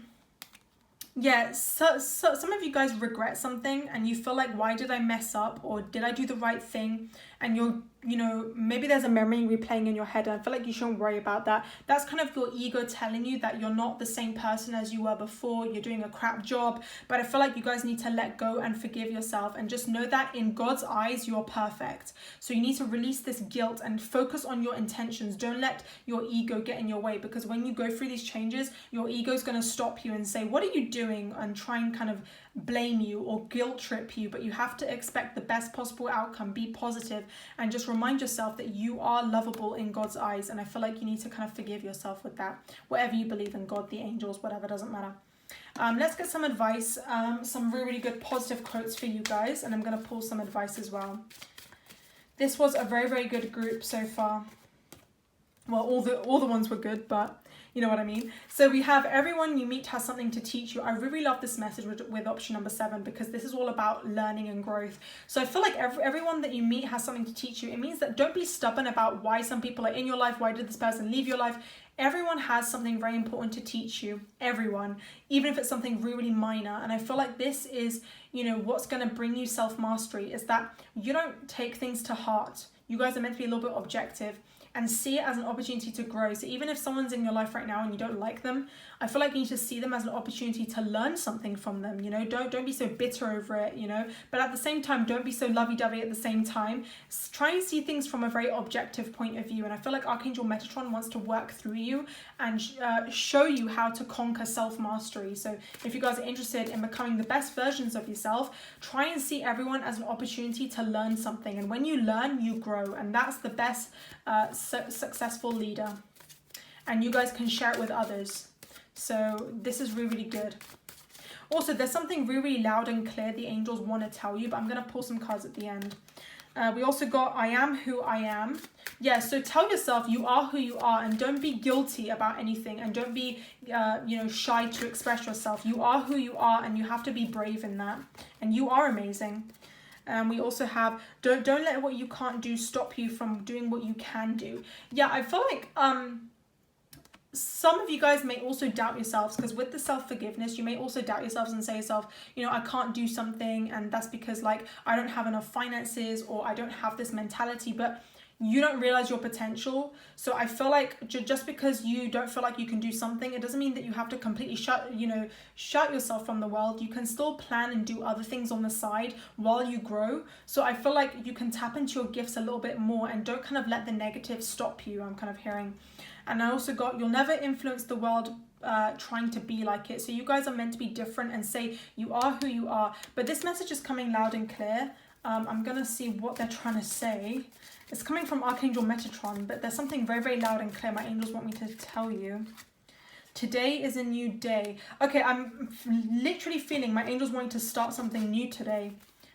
yeah, so some of you guys regret something and you feel like, why did I mess up? Or did I do the right thing? And you're you know, maybe there's a memory replaying in your head, and I feel like you shouldn't worry about that. That's kind of your ego telling you that you're not the same person as you were before, you're doing a crap job. But I feel like you guys need to let go and forgive yourself, and just know that in God's eyes you're perfect. So you need to release this guilt and focus on your intentions. Don't let your ego get in your way, because when you go through these changes, your ego is going to stop you and say, what are you doing, and try and kind of blame you or guilt trip you. But you have to expect the best possible outcome, be positive, and just remind yourself that you are lovable in God's eyes. And I feel like you need to kind of forgive yourself with that, whatever you believe in, God, the angels, whatever, doesn't matter. Let's get some advice, some really, really good positive quotes for you guys, and I'm going to pull some advice as well. This was a very, very good group so far. Well, all the ones were good, but you know what I mean. So we have everyone you meet has something to teach you. I really love this message with option number 7, because this is all about learning and growth. So I feel like everyone that you meet has something to teach you. It means that don't be stubborn about why some people are in your life, why did this person leave your life. Everyone has something very important to teach you. Everyone, even if it's something really, really minor. And I feel like this is, you know, what's going to bring you self-mastery, is that you don't take things to heart. You guys are meant to be a little bit objective and see it as an opportunity to grow. So even if someone's in your life right now and you don't like them, I feel like you need to see them as an opportunity to learn something from them. You know, don't be so bitter over it, you know, but at the same time, don't be so lovey-dovey at the same time. Try and see things from a very objective point of view. And I feel like Archangel Metatron wants to work through you and show you how to conquer self-mastery. So if you guys are interested in becoming the best versions of yourself, try and see everyone as an opportunity to learn something. And when you learn, you grow. And that's the best successful leader. And you guys can share it with others. So this is really, really good. Also, there's something really, really loud and clear the angels want to tell you, but I'm going to pull some cards at the end. We also got I am who I am. Yeah, so tell yourself you are who you are, and don't be guilty about anything, and don't be you know, shy to express yourself. You are who you are, and you have to be brave in that. And you are amazing. We also have don't let what you can't do stop you from doing what you can do. Yeah, I feel like some of you guys may also doubt yourselves, because with the self-forgiveness, you may also doubt yourselves and say to yourself, you know, I can't do something, and that's because like I don't have enough finances, or I don't have this mentality. But you don't realize your potential. So I feel like just because you don't feel like you can do something, it doesn't mean that you have to completely shut yourself from the world. You can still plan and do other things on the side while you grow. So I feel like you can tap into your gifts a little bit more, and don't kind of let the negative stop you, I'm kind of hearing. And I also got, you'll never influence the world trying to be like it. So you guys are meant to be different and say you are who you are. But this message is coming loud and clear. I'm going to see what they're trying to say. It's coming from Archangel Metatron, but there's something very, very loud and clear my angels want me to tell you. Today is a new day. Okay, I'm literally feeling my angels wanting to start something new today.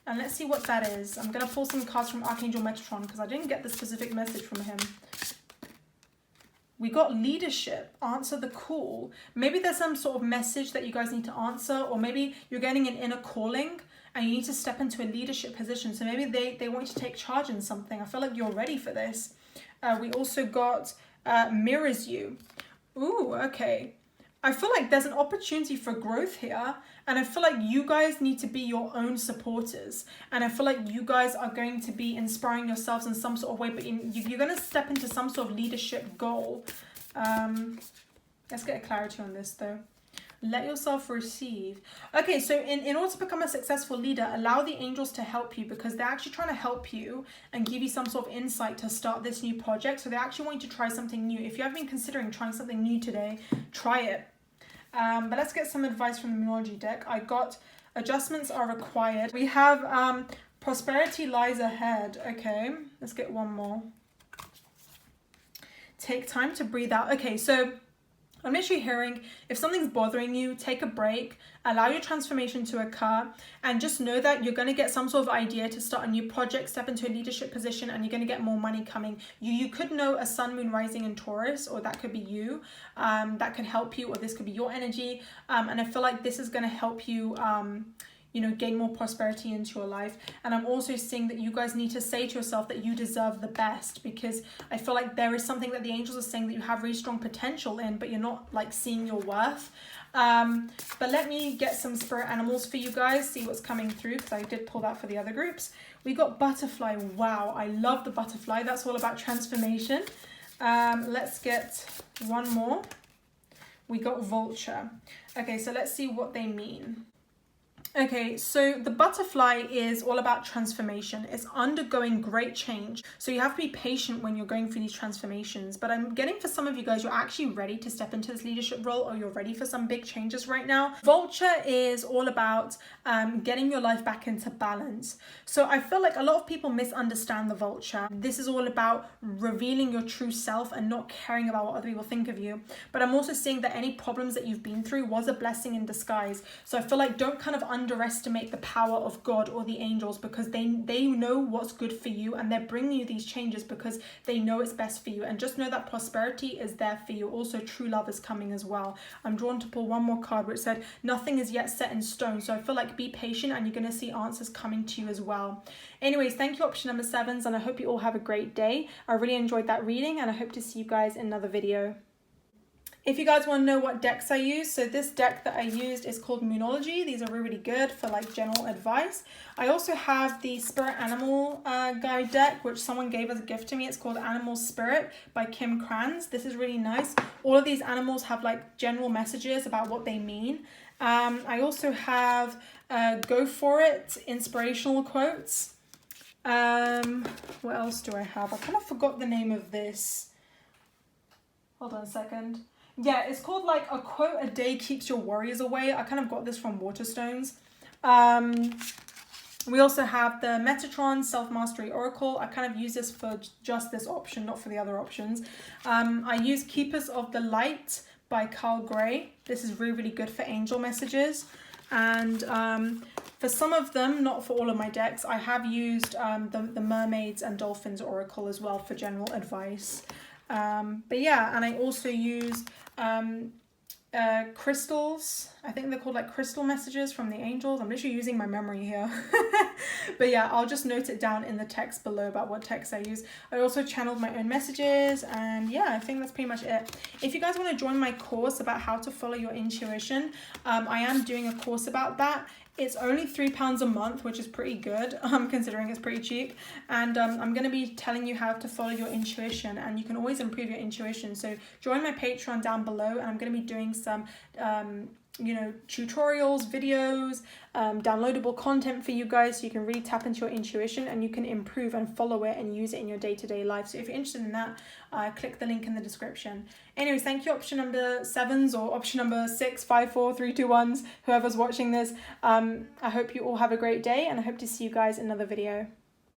And let's see what that is. I'm going to pull some cards from Archangel Metatron, because I didn't get the specific message from him. We got leadership, answer the call. Maybe there's some sort of message that you guys need to answer, or maybe you're getting an inner calling and you need to step into a leadership position. So maybe they want you to take charge in something. I feel like you're ready for this. We also got mirrors you. Ooh, okay. I feel like there's an opportunity for growth here, and I feel like you guys need to be your own supporters, and I feel like you guys are going to be inspiring yourselves in some sort of way, but you're going to step into some sort of leadership goal. Let's get a clarity on this though. Let yourself receive. Okay, so in order to become a successful leader, allow the angels to help you, because they're actually trying to help you and give you some sort of insight to start this new project. So they actually want you to try something new. If you have been considering trying something new today, try it. But let's get some advice from the Numerology deck. I got adjustments are required. We have prosperity lies ahead. Okay, let's get one more. Take time to breathe out. Okay, so I'm literally hearing, if something's bothering you, take a break, allow your transformation to occur, and just know that you're going to get some sort of idea to start a new project, step into a leadership position, and you're going to get more money coming. You could know a sun, moon, rising in Taurus, or that could be you. That could help you, or this could be your energy. And I feel like this is going to help you you know, gain more prosperity into your life. And I'm also seeing that you guys need to say to yourself that you deserve the best, because I feel like there is something that the angels are saying that you have really strong potential in, but you're not like seeing your worth. But let me get some spirit animals for you guys, see what's coming through, because I did pull that for the other groups. We got butterfly. Wow, I love the butterfly. That's all about transformation. Let's get one more. We got vulture. Okay, so let's see what they mean. Okay, so the butterfly is all about transformation. It's undergoing great change. So you have to be patient when you're going through these transformations. But I'm getting for some of you guys, you're actually ready to step into this leadership role, or you're ready for some big changes right now. Vulture is all about getting your life back into balance. So I feel like a lot of people misunderstand the vulture. This is all about revealing your true self and not caring about what other people think of you. But I'm also seeing that any problems that you've been through was a blessing in disguise. So I feel like don't kind of underestimate the power of God or the angels, because they know what's good for you, and they're bringing you these changes because they know it's best for you. And just know that prosperity is there for you. Also, true love is coming as well. I'm drawn to pull one more card which said nothing is yet set in stone. So I feel like be patient and you're going to see answers coming to you as well. Anyways, thank you option number 7s, and I hope you all have a great day. I really enjoyed that reading, and I hope to see you guys in another video. If you guys want to know what decks I use, so this deck that I used is called Moonology. These are really good for like general advice. I also have the Spirit Animal Guide deck, which someone gave as a gift to me. It's called Animal Spirit by Kim Kranz. This is really nice. All of these animals have like general messages about what they mean. I also have Go For It inspirational quotes. What else do I have? I kind of forgot the name of this. Hold on a second. Yeah, it's called like a quote a day keeps your worries away. I kind of got this from Waterstones. We also have the Metatron Self-Mastery Oracle. I kind of use this for just this option, not for the other options. I use Keepers of the Light by Carl Gray. This is really good for angel messages. And for some of them, not for all of my decks, I have used the Mermaids and Dolphins Oracle as well for general advice. But yeah, and I also use crystals. I think they're called like crystal messages from the angels. I'm literally using my memory here. But yeah, I'll just note it down in the text below about what text I use. I also channeled my own messages, and yeah, I think that's pretty much it. If you guys want to join my course about how to follow your intuition, I am doing a course about that. It's only £3 a month, which is pretty good, considering it's pretty cheap. And I'm going to be telling you how to follow your intuition, and you can always improve your intuition. So join my Patreon down below, and I'm going to be doing some, tutorials, videos, downloadable content for you guys, so you can really tap into your intuition and you can improve and follow it and use it in your day-to-day life. So if you're interested in that, click the link in the description. Anyways, thank you option number 7s or option number 6, 5, 4, 3, 2, 1s, whoever's watching this. I hope you all have a great day, and I hope to see you guys in another video.